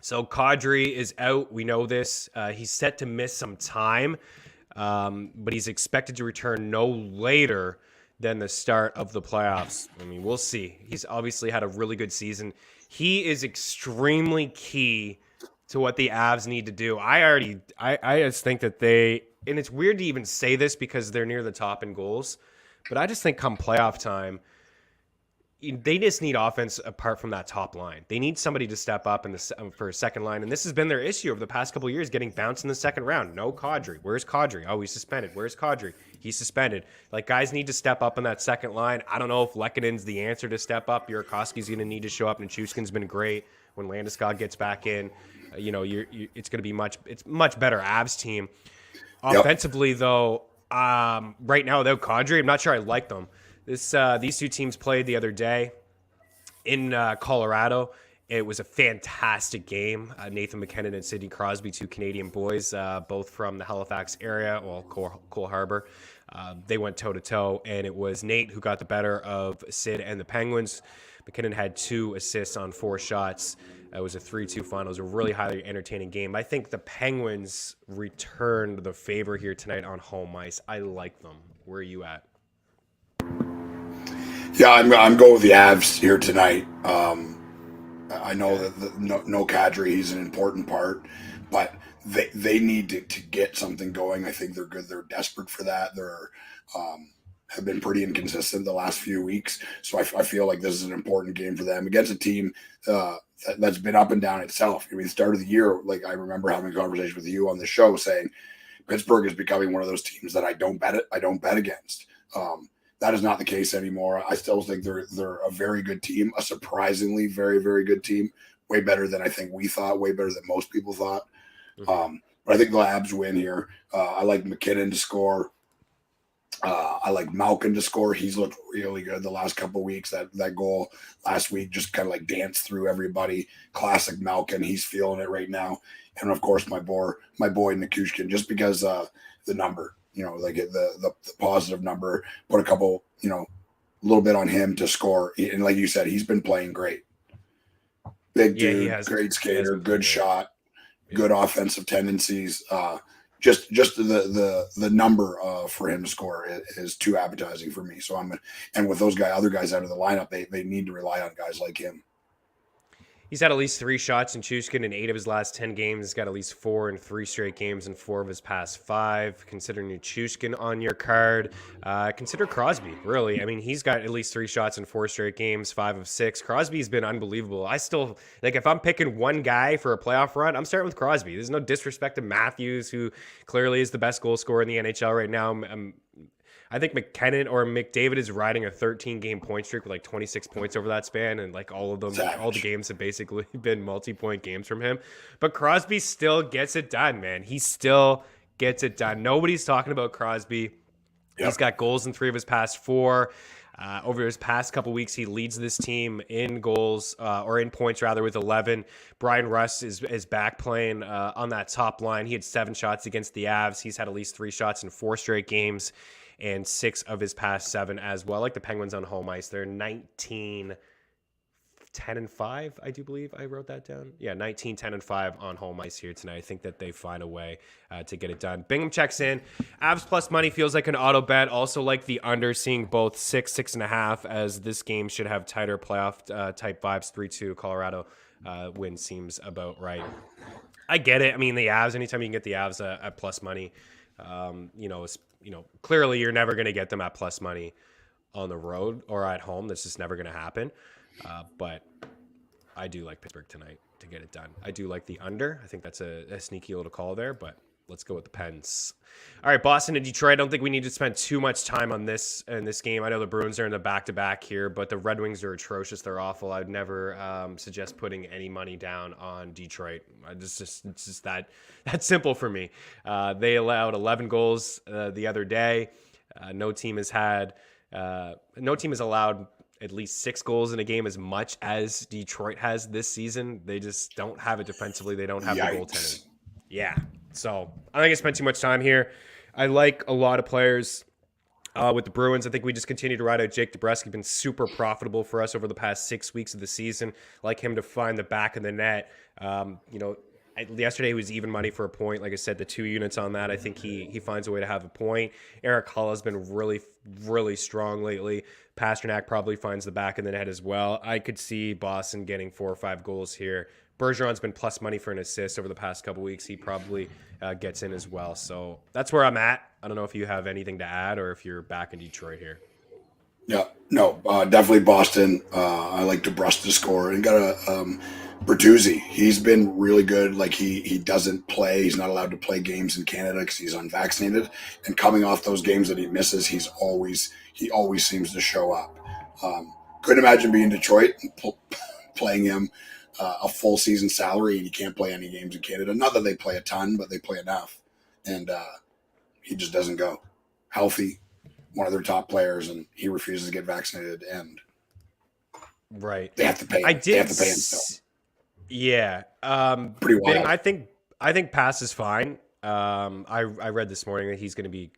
So Kadri is out. We know this. He's set to miss some time. But he's expected to return no later than the start of the playoffs. I mean, we'll see. He's obviously had a really good season. He is extremely key to what the Avs need to do. I just think that and it's weird to even say this because they're near the top in goals, but I just think come playoff time, they just need offense apart from that top line. They need somebody to step up for a second line, and this has been their issue over the past couple of years, getting bounced in the second round. No Kadri. Where's Kadri? Oh, he's suspended. Where's Kadri? He's suspended. Like, guys need to step up in that second line. I don't know if Lekkonen's the answer to step up. Burakovsky's going to need to show up, and Nichushkin's been great. When Landeskog gets back in, it's going to be much better Avs team. Offensively, though, right now without Kadri, I'm not sure I like them. These two teams played the other day in Colorado. It was a fantastic game. Nathan McKinnon and Sidney Crosby, 2 Canadian boys, both from the Halifax area, well, Cole Harbour. They went toe-to-toe, and it was Nate who got the better of Sid and the Penguins. McKinnon had 2 assists on 4 shots. It was a 3-2 final. It was a really highly entertaining game. I think the Penguins returned the favor here tonight on home ice. I like them. Where are you at?
Yeah, I'm going with the Avs here tonight. I know that no Kadri, he's an important part, but they need to get something going. I think they're good. They're desperate for that. They're have been pretty inconsistent the last few weeks, so I feel like this is an important game for them against a team that's been up and down itself. I mean, the start of the year, like I remember having a conversation with you on the show saying Pittsburgh is becoming one of those teams that I don't bet against. That is not the case anymore. I still think they're a very good team, a surprisingly very, very good team, way better than I think we thought, way better than most people thought. But I think the Avs win here. I like McKinnon to score. I like Malkin to score. He's looked really good the last couple of weeks. That goal last week just kind of like danced through everybody. Classic Malkin. He's feeling it right now. And of course, my boy Nichushkin, just because the number. Like the positive number, put a couple, a little bit on him to score. And like you said, he's been playing great. Big dude, great skater, good shot, good offensive tendencies. Just the number for him to score is too appetizing for me. So and with those other guys out of the lineup, they need to rely on guys like him.
He's had at least 3 shots in Nichushkin in 8 of his last 10 games. He's got at least 4 in 3 straight games in 4 of his past 5. Consider Nichushkin on your card. Consider Crosby, really. I mean, he's got at least 3 shots in 4 straight games, 5 of 6. Crosby's been unbelievable. I still, if I'm picking one guy for a playoff run, I'm starting with Crosby. There's no disrespect to Matthews, who clearly is the best goal scorer in the NHL right now. I think McKinnon or McDavid is riding a 13-game point streak with 26 points over that span, and all of them, all the games have basically been multi-point games from him. But Crosby still gets it done, man. He still gets it done. Nobody's talking about Crosby. Yep. He's got goals in 3 of his past 4. Over his past couple weeks, he leads this team in goals, or in points rather, with 11. Brian Russ is back playing on that top line. He had 7 shots against the Avs. He's had at least 3 shots in 4 straight games, and 6 of his past 7 as well. Like the Penguins on home ice, they're 19, 10, and 5, I do believe I wrote that down. Yeah, 19, 10, and 5 on home ice here tonight. I think that they find a way to get it done. Bingham checks in. Avs plus money feels like an auto bet. Also like the under, seeing both 6, 6.5, as this game should have tighter playoff type vibes. 3-2 Colorado win seems about right. I get it. I mean, the Avs, anytime you can get the Avs at plus money, Clearly you're never going to get them at plus money on the road or at home. That's just never going to happen. But I do like Pittsburgh tonight to get it done. I do like the under. I think that's a sneaky little call there, but let's go with the Pens. All right, Boston and Detroit. I don't think we need to spend too much time on this in this game. I know the Bruins are in the back-to-back here, but the Red Wings are atrocious. They're awful. I'd never suggest putting any money down on Detroit. It's just that simple for me. They allowed 11 goals the other day. No team has allowed at least 6 goals in a game as much as Detroit has this season. They just don't have it defensively. They don't have the goaltending. Yeah. So I think I spent too much time here. I like a lot of players with the Bruins. I think we just continue to ride out Jake DeBrusk. He's been super profitable for us over the past 6 weeks of the season. I like him to find the back of the net. Yesterday he was even money for a point. Like I said, the 2 units on that, I think he finds a way to have a point. Eric Hull has been really, really strong lately. Pasternak probably finds the back of the net as well. I could see Boston getting 4 or 5 goals here. Bergeron's been plus money for an assist over the past couple weeks. He probably gets in as well. So that's where I'm at. I don't know if you have anything to add or if you're back in Detroit here.
Yeah, no, definitely Boston. I like DeBrusk to score. And got a Bertuzzi. He's been really good. Like he doesn't play. He's not allowed to play games in Canada because he's unvaccinated. And coming off those games that he misses, he always seems to show up. Couldn't imagine being Detroit and playing him a full season salary, and he can't play any games in Canada. Not that they play a ton, but they play enough. And he just doesn't go. Healthy, one of their top players, and he refuses to get vaccinated, and
right,
they have to pay him. They have to pay him still.
Yeah.
Pretty wild.
I think Pass is fine. I read this morning that he's gonna be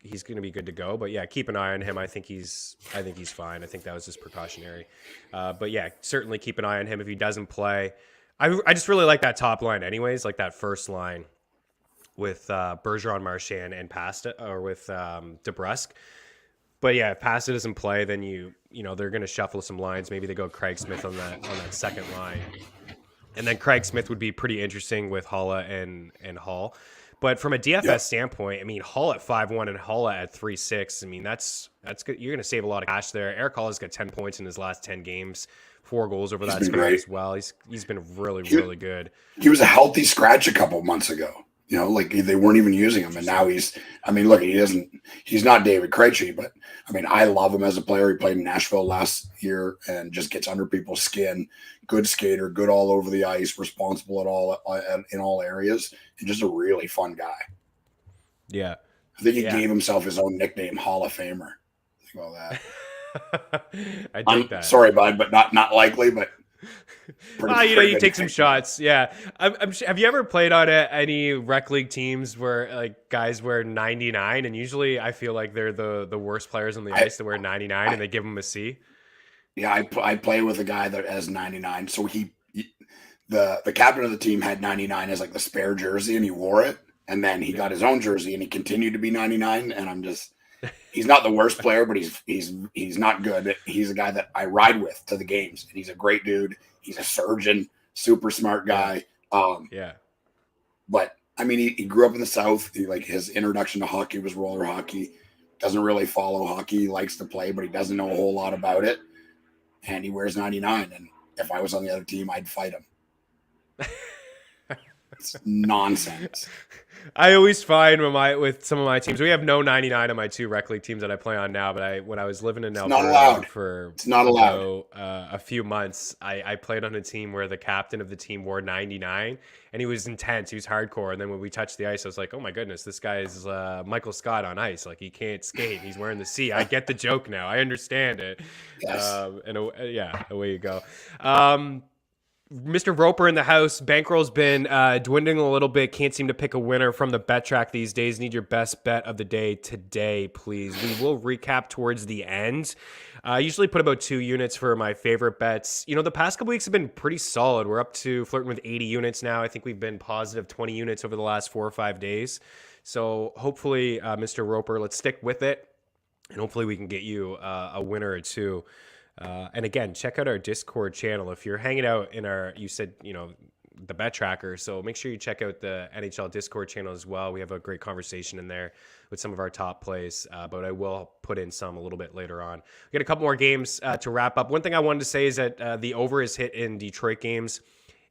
good to go. But yeah, keep an eye on him. I think he's fine. I think that was just precautionary. But yeah, certainly keep an eye on him if he doesn't play. I just really like that top line anyways, like that first line with Bergeron, Marchand, and Pasta, or with DeBrusk. But yeah, if Pasta doesn't play, then they're gonna shuffle some lines. Maybe they go Craig Smith on that second line. And then Craig Smith would be pretty interesting with Holla and Hall. But from a DFS standpoint, I mean, Hull at 5-1 and Hull at 3-6. I mean, that's good. You're going to save a lot of cash there. Eric Hall has got 10 points in his last 10 games, 4 goals over that span as well. He's been really good.
He was a healthy scratch a couple months ago. Like they weren't even using him, and now he's not David Krejci, but I mean, I love him as a player. He played in Nashville last year and just gets under people's skin. Good skater, good all over the ice, responsible in all areas, and just a really fun guy.
Yeah,
I think he gave himself his own nickname, Hall of Famer. Think about that.
I think that.
Sorry, bud, but not likely, but.
You take some shots. Yeah. Have you ever played on any rec league teams where like guys wear 99, and usually I feel like they're the worst players on the ice to wear 99 and they give them a C?
Yeah, I play with a guy that has 99. So the captain of the team had 99 as like the spare jersey, and he wore it, and then he got his own jersey and he continued to be 99, and I'm just he's not the worst player, but he's not good. He's a guy that I ride with to the games, and he's a great dude. He's a surgeon, super smart guy. But I mean, he grew up in the South. His introduction to hockey was roller hockey. Doesn't really follow hockey. He likes to play, but he doesn't know a whole lot about it. And he wears 99. And if I was on the other team, I'd fight him. It's nonsense.
I always find with some of my teams, we have no 99 on my 2 rec league teams that I play on now. But when I was living in Alberta for a few months, I played on a team where the captain of the team wore 99, and he was intense. He was hardcore. And then when we touched the ice, I was like, oh my goodness, this guy is Michael Scott on ice. Like, he can't skate. He's wearing the C. I get the joke now. I understand it.
Yes.
Away you go. Mr. Roper in the house. Bankroll's been dwindling a little bit. Can't seem to pick a winner from the bet track these days. Need your best bet of the day today, please. We will recap towards the end. I usually put about 2 units for my favorite bets. The past couple weeks have been pretty solid. We're up to flirting with 80 units now. I think we've been positive 20 units over the last 4 or 5 days. So hopefully, Mr. Roper, let's stick with it. And hopefully we can get you a winner or two. And again, check out our Discord channel. If you're hanging out in you said, the bet tracker. So make sure you check out the NHL Discord channel as well. We have a great conversation in there with some of our top plays, but I will put in some a little bit later on. We got a couple more games to wrap up. One thing I wanted to say is that the over is hit in Detroit games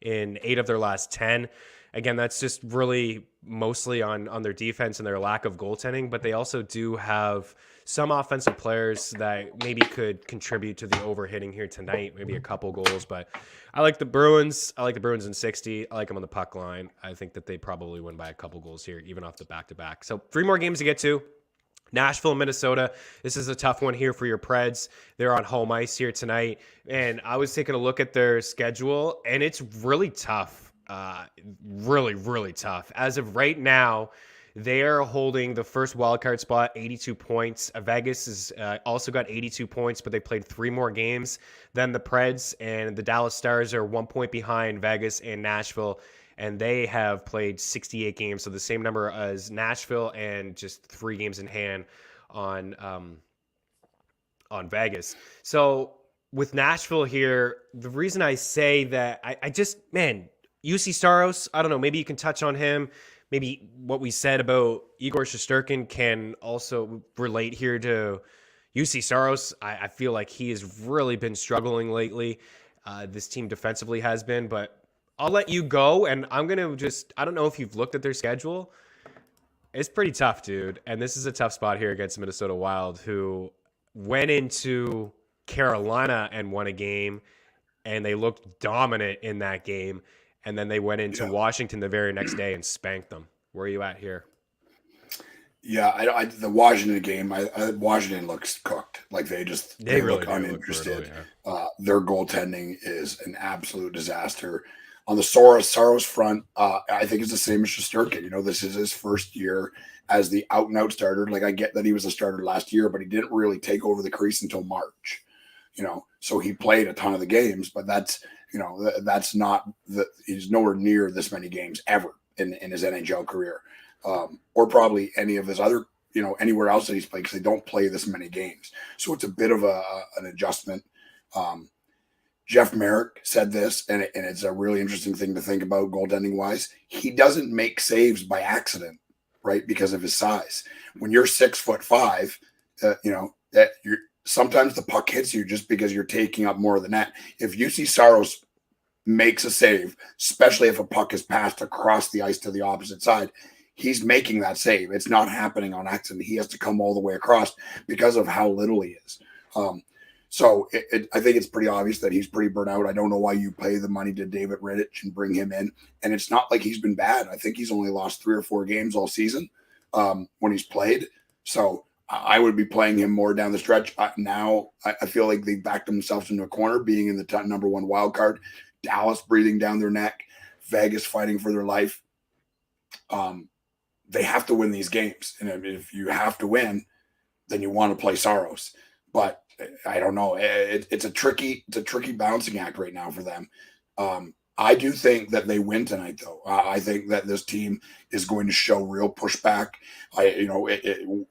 in 8 of their last 10. Again, that's just really mostly on their defense and their lack of goaltending, but they also do have some offensive players that maybe could contribute to the overhitting here tonight, maybe a couple goals. But I like the Bruins. I like the Bruins in 60. I like them on the puck line. I think that they probably win by a couple goals here, even off the back-to-back. So 3 more games to get to. Nashville, Minnesota. This is a tough one here for your Preds. They're on home ice here tonight. And I was taking a look at their schedule, and it's really tough. Really, really tough. As of right now, they are holding the first wildcard spot, 82 points. Vegas has also got 82 points, but they played 3 more games than the Preds, and the Dallas Stars are 1 point behind Vegas and Nashville, and they have played 68 games, so the same number as Nashville and just 3 games in hand on Vegas. So with Nashville here, the reason I say that, I just, man, UC Saros, I don't know, maybe you can touch on him. Maybe what we said about Igor Shesterkin can also relate here to UC Saros. I feel like he has really been struggling lately. This team defensively has been, but I'll let you go. And I'm going to just, I don't know if you've looked at their schedule. It's pretty tough, dude. And this is a tough spot here against Minnesota Wild, who went into Carolina and won a game, and they looked dominant in that game. And then they went into Washington the very next day and spanked them. Where are you at here?
Yeah, the Washington game, Washington looks cooked. Like they
really
look uninterested.
Look brutal,
their goaltending is an absolute disaster. On the Saros front, I think it's the same as Shesterkin. You know, this is his first year as the out-and-out starter. Like, I get that he was a starter last year, but he didn't really take over the crease until March. You know, so he played a ton of the games, but that's not he's nowhere near this many games ever in his NHL career, or probably any of his other, anywhere else that he's played, because they don't play this many games. So it's a bit of an adjustment. Jeff Merrick said this, and it's a really interesting thing to think about goaltending wise. He doesn't make saves by accident, right? Because of his size. When you're 6'5", that sometimes the puck hits you just because you're taking up more of the net. If UC Saros makes a save, especially if a puck is passed across the ice to the opposite side, he's making that save. It's not happening on accident. He has to come all the way across because of how little he is. So I think it's pretty obvious that he's pretty burnt out. I don't know why you pay the money to David Rittich and bring him in. And it's not like he's been bad. I think he's only lost 3 or 4 games all season when he's played. So I would be playing him more down the stretch. Now I feel like they backed themselves into a corner, being in the number 1 wild card. Dallas breathing down their neck. Vegas fighting for their life. They have to win these games. And if you have to win, then you want to play Saros. But I don't know. It's a tricky balancing act right now for them. I do think that they win tonight, though. I think that this team is going to show real pushback.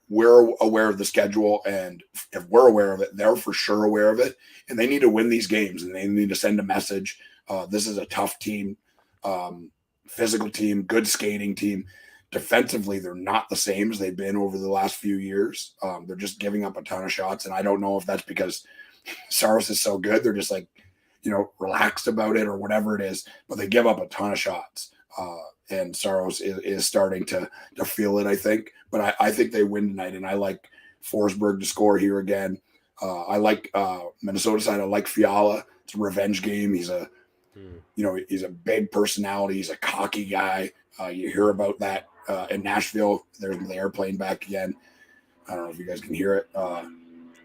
We're aware of the schedule, and if we're aware of it, they're for sure aware of it. And they need to win these games, and they need to send a message. This is a tough team, physical team, good skating team. Defensively, they're not the same as they've been over the last few years. They're just giving up a ton of shots, and I don't know if that's because Saros is so good. They're just relaxed about it or whatever it is, but they give up a ton of shots. And Saros is starting to feel it, I think. But I think they win tonight, and I like Forsberg to score here again. I like Minnesota side. I like Fiala. It's a revenge game. He's he's a big personality. He's a cocky guy. You hear about that in Nashville. There's the airplane back again. I don't know if you guys can hear it.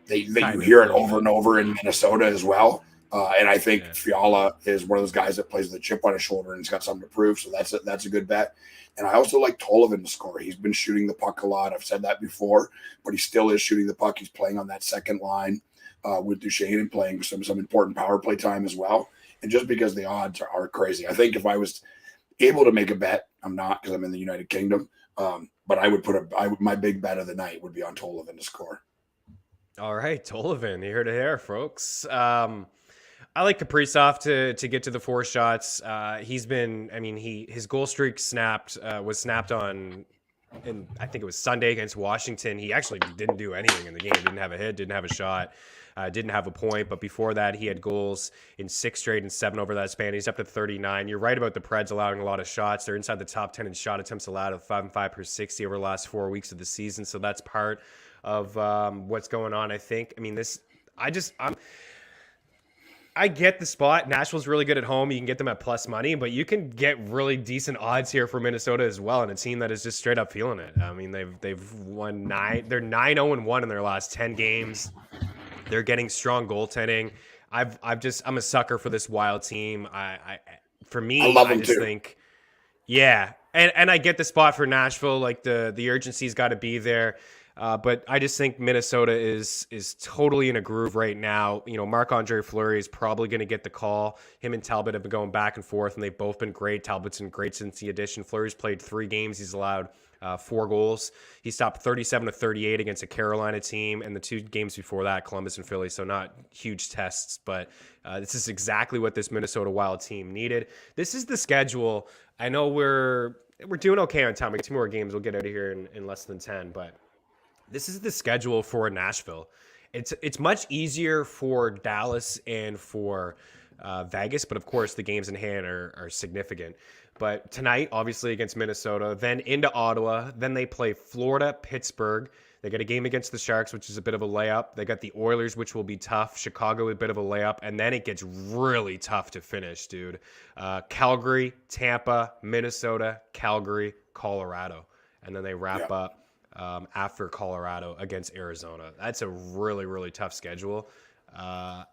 You hear it over and over in Minnesota as well. And I think Fiala is one of those guys that plays with a chip on his shoulder and he's got something to prove. So that's a good bet. And I also like Tolevin to score. He's been shooting the puck a lot. I've said that before, but he still is shooting the puck. He's playing on that second line with Duchesne and playing some important power play time as well. And just because the odds are crazy, I think if I was able to make a bet, I'm not because I'm in the United Kingdom. But I would my big bet of the night would be on Tolevin to score.
All right, Tolevin, here to here, folks. I like Kaprizov to get to the 4 shots. He's been, I mean, his goal streak was snapped on, and I think it was Sunday against Washington. He actually didn't do anything in the game. Didn't have a hit, didn't have a shot, didn't have a point. But before that, he had goals in 6 straight and 7 over that span. He's up to 39. You're right about the Preds allowing a lot of shots. They're inside the top 10 in shot attempts allowed at 5 and 5 per 60 over the last 4 weeks of the season. So that's part of what's going on, I think. I mean, I get the spot. Nashville's really good at home. You can get them at plus money, but you can get really decent odds here for Minnesota as well, and a team that is just straight up feeling it. I mean, they've won 9. They're 9-0-1 in their last 10 games. They're getting strong goaltending. I'm a sucker for this Wild team. I
love them
just
too.
think, yeah, and I get the spot for Nashville. Like the urgency's got to be there. But I just think Minnesota is totally in a groove right now. You know, Marc-Andre Fleury is probably going to get the call. Him and Talbot have been going back and forth, and they've both been great. Talbot's been great since the addition. Fleury's played 3 games. He's allowed 4 goals. He stopped 37-38 against a Carolina team, and the 2 games before that, Columbus and Philly. So not huge tests, but this is exactly what this Minnesota Wild team needed. This is the schedule. I know we're doing okay on time. We got 2 more games. We'll get out of here in less than 10, but this is the schedule for Nashville. It's much easier for Dallas and for Vegas, but of course the games in hand are significant. But tonight, obviously against Minnesota, then into Ottawa, then they play Florida, Pittsburgh. They got a game against the Sharks, which is a bit of a layup. They got the Oilers, which will be tough. Chicago, a bit of a layup. And then it gets really tough to finish, dude. Calgary, Tampa, Minnesota, Calgary, Colorado. And then they wrap up after Colorado against Arizona. That's a really, really tough schedule. Oh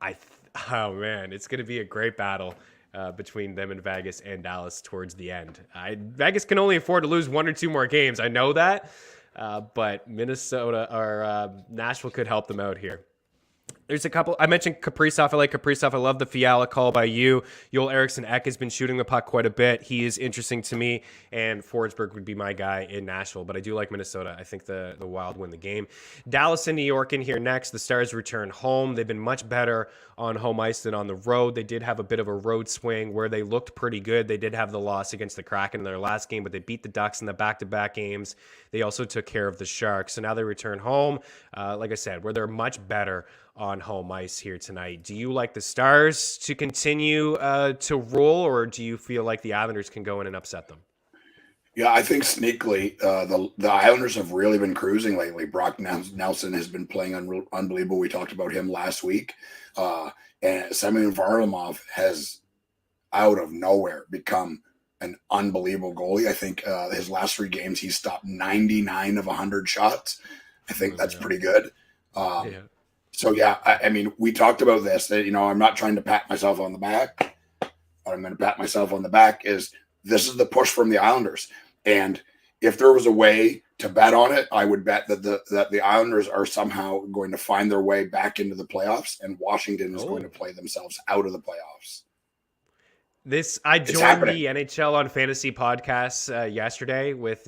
man, it's going to be a great battle between them and Vegas and Dallas towards the end. Vegas can only afford to lose 1 or 2 more games. I know that, but Minnesota or Nashville could help them out here. There's a couple. I mentioned Kaprizov. I like Kaprizov. I love the Fiala call by you. Joel Eriksson Ek has been shooting the puck quite a bit. He is interesting to me, and Forsberg would be my guy in Nashville. But I do like Minnesota. I think the Wild win the game. Dallas and New York in here next. The Stars return home. They've been much better on home ice than on the road. They did have a bit of a road swing where they looked pretty good. They did have the loss against the Kraken in their last game, but they beat the Ducks in the back-to-back games. They also took care of the Sharks. So now they return home, like I said, where they're much better on home ice here tonight. Do you like the Stars to continue to roll, or do you feel like the Islanders can go in and upset them?
Yeah, I think sneakily, the Islanders have really been cruising lately. Brock Nelson has been playing unbelievable. We talked about him last week. And Semyon Varlamov has, out of nowhere, become an unbelievable goalie. I think his last 3 games, he's stopped 99 of 100 shots. I think that's pretty good. So, yeah, I mean, we talked about this. That, I'm not trying to pat myself on the back. What I'm going to pat myself on the back is this is the push from the Islanders. And if there was a way to bet on it, I would bet that the Islanders are somehow going to find their way back into the playoffs, and Washington is going to play themselves out of the playoffs.
I joined the NHL on Fantasy podcast yesterday with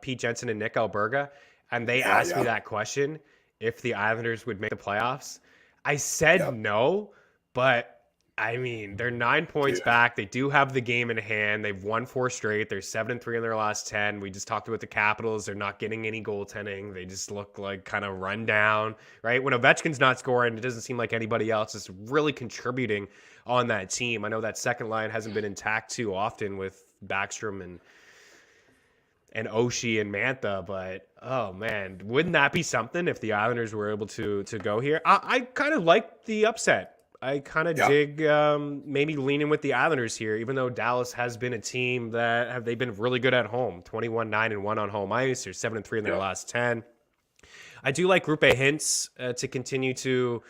Pete Jensen and Nick Alberga, and they asked me that question, if the Islanders would make the playoffs. I said no, but I mean, they're 9 points back. They do have the game in hand. They've won 4 straight. They're 7-3 in their last 10. We just talked about the Capitals. They're not getting any goaltending. They just look like kind of run down, right? When Ovechkin's not scoring, it doesn't seem like anybody else is really contributing on that team. I know that second line hasn't been intact too often with Backstrom and Oshie and Mantha, but oh man, wouldn't that be something if the Islanders were able to go here? I kind of like the upset. I kind of dig maybe leaning with the Islanders here, even though Dallas has been a team that they've been really good at home, 21-9-1 on home ice. They're 7-3 in their last 10. I do like Rupe Hintz to continue to,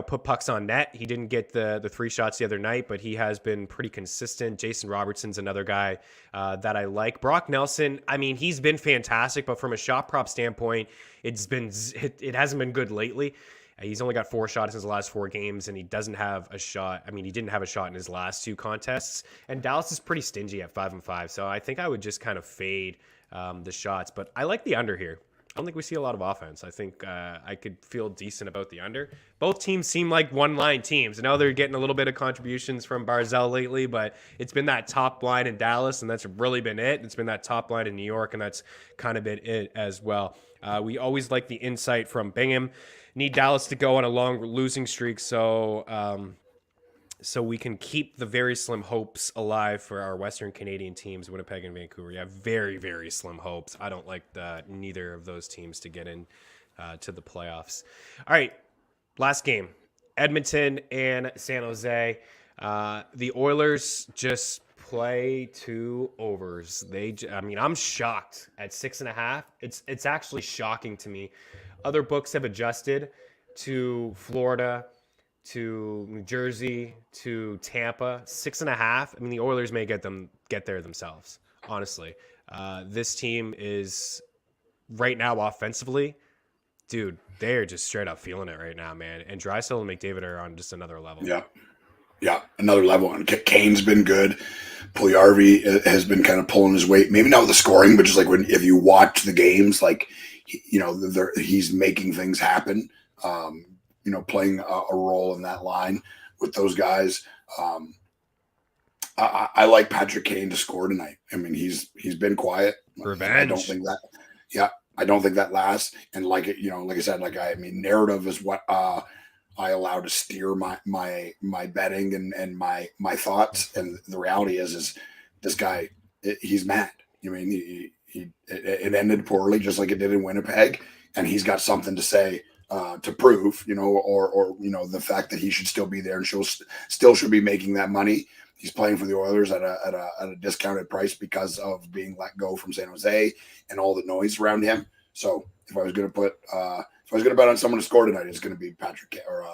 put pucks on net. He didn't get the 3 shots the other night, but he has been pretty consistent. Jason Robertson's another guy that I like. Brock Nelson, I mean, he's been fantastic, but from a shot prop standpoint, it hasn't been good lately. He's only got 4 shots in his last 4 games, and he doesn't have a shot. I mean, he didn't have a shot in his last 2 contests. And Dallas is pretty stingy at 5-5, so I think I would just kind of fade the shots. But I like the under here. I don't think we see a lot of offense. I think I could feel decent about the under. Both teams seem like one-line teams. I know they're getting a little bit of contributions from Barzell lately, but it's been that top line in Dallas, and that's really been it. It's been that top line in New York, and that's kind of been it as well. We always like the insight from Bingham. Need Dallas to go on a long losing streak, so we can keep the very slim hopes alive for our Western Canadian teams, Winnipeg and Vancouver. Yeah, very, very slim hopes. I don't like neither of those teams to get in to the playoffs. All right, last game, Edmonton and San Jose. The Oilers just play 2 overs. I'm shocked at 6.5. It's actually shocking to me. Other books have adjusted to Florida, to New Jersey, to Tampa. 6.5. I mean, the Oilers may get there themselves, honestly. This team is right now offensively, dude, they're just straight up feeling it right now, man. And Draisaitl and McDavid are on just another level.
Yeah, another level. And Kane's been good. Puljujarvi has been kind of pulling his weight. Maybe not with the scoring, but just like if you watch the games, like, he's making things happen. Playing a role in that line with those guys. I like Patrick Kane to score tonight. I mean, he's been quiet.
Revenge.
I don't think that lasts. And like I said, narrative is what I allow to steer my betting and my thoughts. And the reality is this guy, he's mad. I mean, it ended poorly, just like it did in Winnipeg, and he's got something to say to prove, or the fact that he should still be there and still should be making that money. He's playing for the Oilers at a discounted price because of being let go from San Jose and all the noise around him. So if I was going to bet on someone to score tonight, it's going to be Patrick or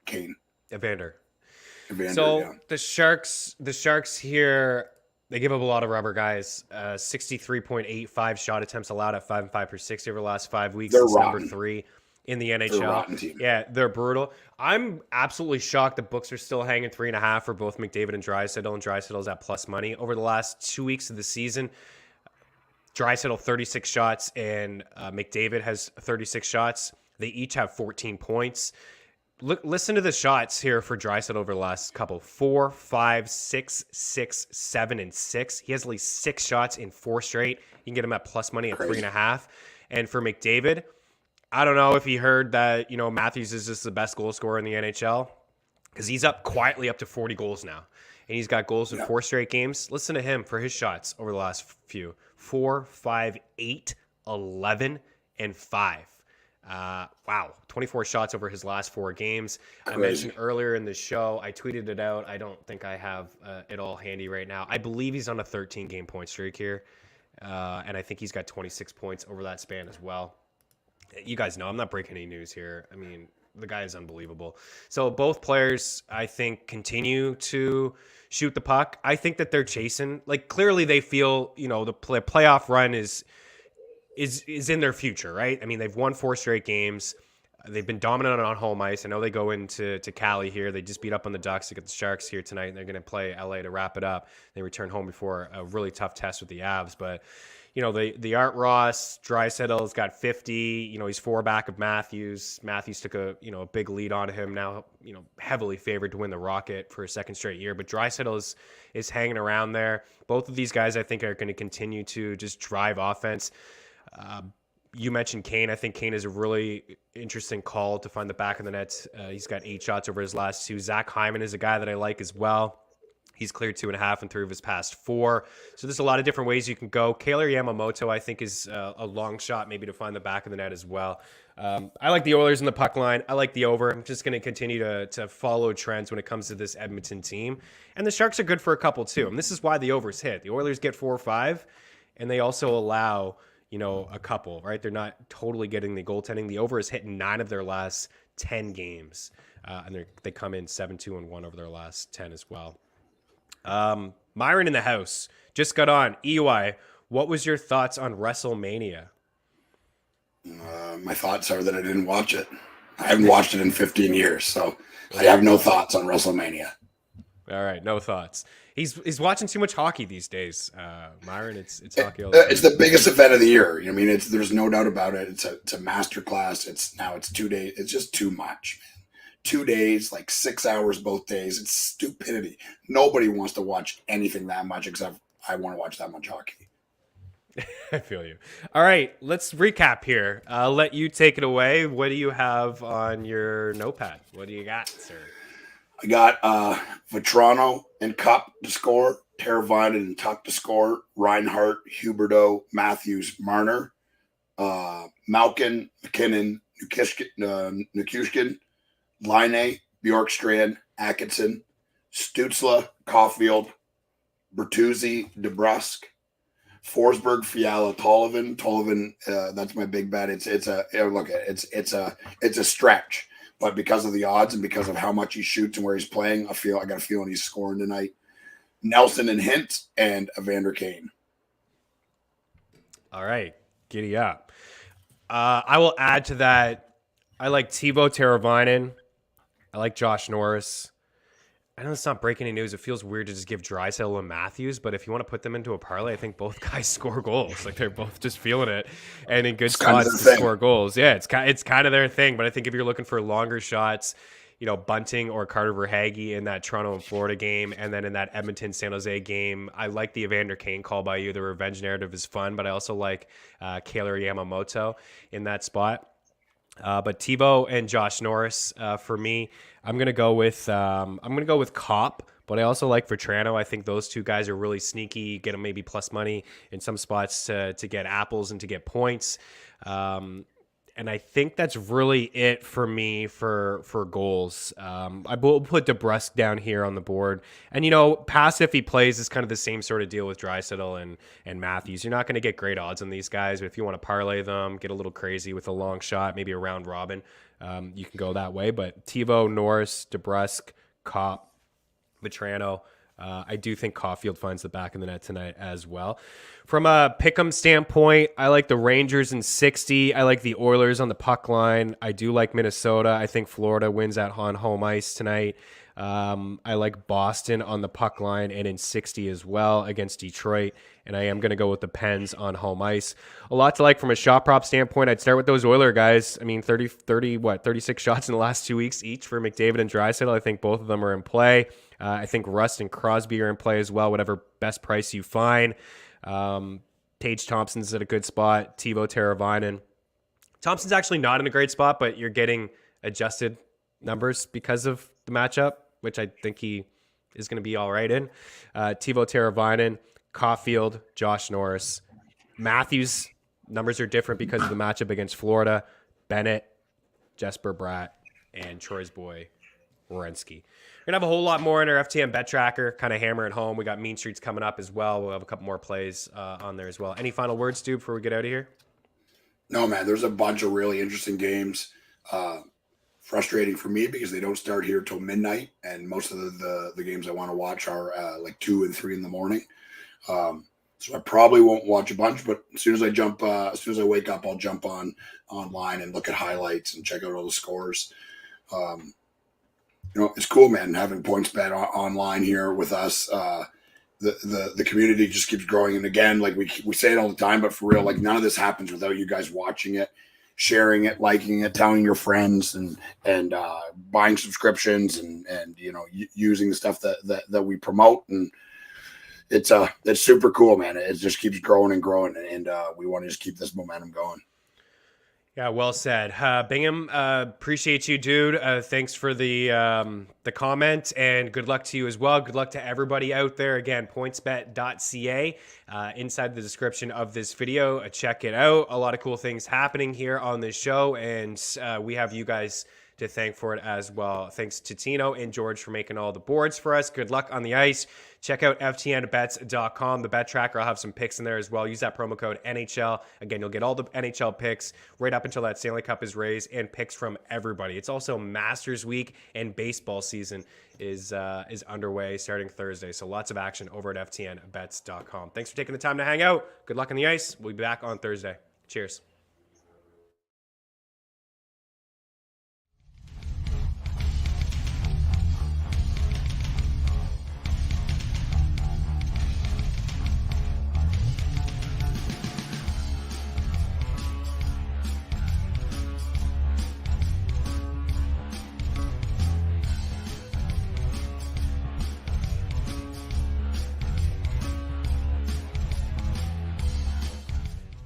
Kane.
Evander.
So yeah.
The Sharks here, they give up a lot of rubber, guys. 63.85 shot attempts allowed at 5-5 per 60 over the last 5 weeks.
They're
It's
rotten.
number 3 in the NHL.
They're a rotten team.
Yeah, they're brutal. I'm absolutely shocked the books are still hanging 3.5 for both McDavid and Draisaitl, and Draisaitl's at plus money. Over the last 2 weeks of the season, Draisaitl 36 shots and McDavid has 36 shots. They each have 14 points. Listen to the shots here for Draisaitl over the last couple. 4, 5, 6, 6, 7, and 6. He has at least 6 shots in 4 straight. You can get him at plus money at 3.5. And for McDavid, I don't know if he heard that, Matthews is just the best goal scorer in the NHL, because he's quietly up to 40 goals now. And he's got goals in 4 straight games. Listen to him for his shots over the last few. 4, 5, 8, 11, and 5. Wow, 24 shots over his last 4 games. Crazy. I mentioned earlier in the show, I tweeted it out. I don't think I have it all handy right now. I believe he's on a 13-game point streak here, and I think he's got 26 points over that span as well. You guys know I'm not breaking any news here. I mean, the guy is unbelievable. So both players, I think, continue to shoot the puck. I think that they're chasing. Like, clearly they feel, the playoff run is in their future, right? I mean, they've won 4 straight games. They've been dominant on home ice. I know they go into Cali here. They just beat up on the Ducks to get the Sharks here tonight, and they're going to play LA to wrap it up. They return home before a really tough test with the Avs. But, the Art Ross, Draisaitl's got 50. He's 4 back of Matthews. Matthews took a big lead on him. Now, heavily favored to win the Rocket for a second straight year. But Draisaitl is hanging around there. Both of these guys, I think, are going to continue to just drive offense. You mentioned Kane. I think Kane is a really interesting call to find the back of the net. He's got 8 shots over his last 2. Zach Hyman is a guy that I like as well. He's cleared 2.5 in 3 of his past 4. So there's a lot of different ways you can go. Kailer Yamamoto, I think, is a long shot maybe to find the back of the net as well. I like the Oilers in the puck line. I like the over. I'm just going to continue to follow trends when it comes to this Edmonton team. And the Sharks are good for a couple too. And this is why the overs hit. The Oilers get 4 or 5, and they also allow a couple, right? They're not totally getting the goaltending. The over is hit in 9 of their last 10 games. And they come in 7-2-1 over their last 10 as well. Myron in the house just got on. EY, what was your thoughts on WrestleMania?
My thoughts are that I didn't watch it. I haven't watched it in 15 years, so I have no thoughts on WrestleMania.
All right, no thoughts. He's watching too much hockey these days, Myron. It's hockey all the time.
It's the biggest event of the year. I mean, there's no doubt about it. It's a master class. It's 2 days. It's just too much, man. 2 days, like 6 hours both days. It's stupidity. Nobody wants to watch anything that much except I want to watch that much hockey.
I feel you. All right, let's recap here. I'll let you take it away. What do you have on your notepad? What do you got, sir?
I got Vetrano and Cup to score, Teravainen and Tuck to score, Reinhart, Huberdeau, Matthews, Marner, Malkin, McKinnon, Nichushkin, Laine, Bjorkstrand, Atkinson, Stützle, Caulfield, Bertuzzi, DeBrusque, Forsberg, Fiala, Tollivan. That's my big bet. It's a stretch. But because of the odds and because of how much he shoots and where he's playing, I got a feeling he's scoring tonight. Nelson and Hint and Evander Kane.
All right, giddy up. I will add to that. I like Teuvo Teravainen. I like Josh Norris. I know it's not breaking any news. It feels weird to just give Draisaitl and Matthews, but if you want to put them into a parlay, I think both guys score goals. Like they're both just feeling it and in good spots to score goals. Yeah, it's kind of their thing. But I think if you're looking for longer shots, Bunting or Carter Verhaeghe in that Toronto and Florida game, and then in that Edmonton San Jose game, I like the Evander Kane call by you. The revenge narrative is fun, but I also like Kailer Yamamoto in that spot. But Teuvo and Josh Norris for me. I'm gonna go with Kopp, but I also like Vetrano. I think those two guys are really sneaky. Get them maybe plus money in some spots to get apples and to get points. And I think that's really it for me for goals. I will put DeBrusque down here on the board. And, pass if he plays is kind of the same sort of deal with Draisaitl and Matthews. You're not going to get great odds on these guys, but if you want to parlay them, get a little crazy with a long shot, maybe a round robin, you can go that way. But Teuvo, Norris, DeBrusque, Kopp, Vetrano. I do think Caulfield finds the back of the net tonight as well. From a pick'em standpoint, I like the Rangers in 60. I like the Oilers on the puck line. I do like Minnesota. I think Florida wins at on home ice tonight. I like Boston on the puck line and in 60 as well against Detroit. And I am going to go with the Pens on home ice. A lot to like from a shot prop standpoint. I'd start with those Oiler guys. I mean, 36 shots in the last 2 weeks each for McDavid and Draisaitl. I think both of them are in play. I think Rust and Crosby are in play as well, whatever best price you find. Tage Thompson's at a good spot. Teuvo Teravainen. Thompson's actually not in a great spot, but you're getting adjusted numbers because of the matchup, which I think he is going to be all right in. Teuvo Teravainen, Caulfield, Josh Norris. Matthews, numbers are different because of the matchup against Florida. Bennett, Jesper Bratt, and Troy's boy, Werenski. We're going to have a whole lot more in our FTN Bet Tracker, kind of hammer it home. We got Mean Streets coming up as well. We'll have a couple more plays on there as well. Any final words, Stu, before we get out of here?
No, man, there's a bunch of really interesting games. Frustrating for me because they don't start here till midnight, and most of the games I want to watch are like 2 and 3 in the morning. So I probably won't watch a bunch, but as soon as I wake up, I'll jump online and look at highlights and check out all the scores. It's cool, man, having PointsBet online here with us. The community just keeps growing. And again, like we say it all the time, but for real, like none of this happens without you guys watching it, sharing it, liking it, telling your friends, and buying subscriptions and using the stuff that we promote. And it's super cool, man. It just keeps growing and growing, and we want to just keep this momentum going.
Yeah, well said. Bingham, appreciate you, dude. Thanks for the comment, and good luck to you as well. Good luck to everybody out there. Again, pointsbet.ca inside the description of this video. Check it out. A lot of cool things happening here on this show, and we have you guys to thank for it as well. Thanks to Tino and George for making all the boards for us. Good luck on the ice. Check out ftnbets.com, the bet tracker. I'll have some picks in there as well. Use that promo code NHL. Again, you'll get all the NHL picks right up until that Stanley Cup is raised, and picks from everybody. It's also Masters Week, and baseball season is underway starting Thursday. So lots of action over at ftnbets.com. Thanks for taking the time to hang out. Good luck on the ice. We'll be back on Thursday. Cheers.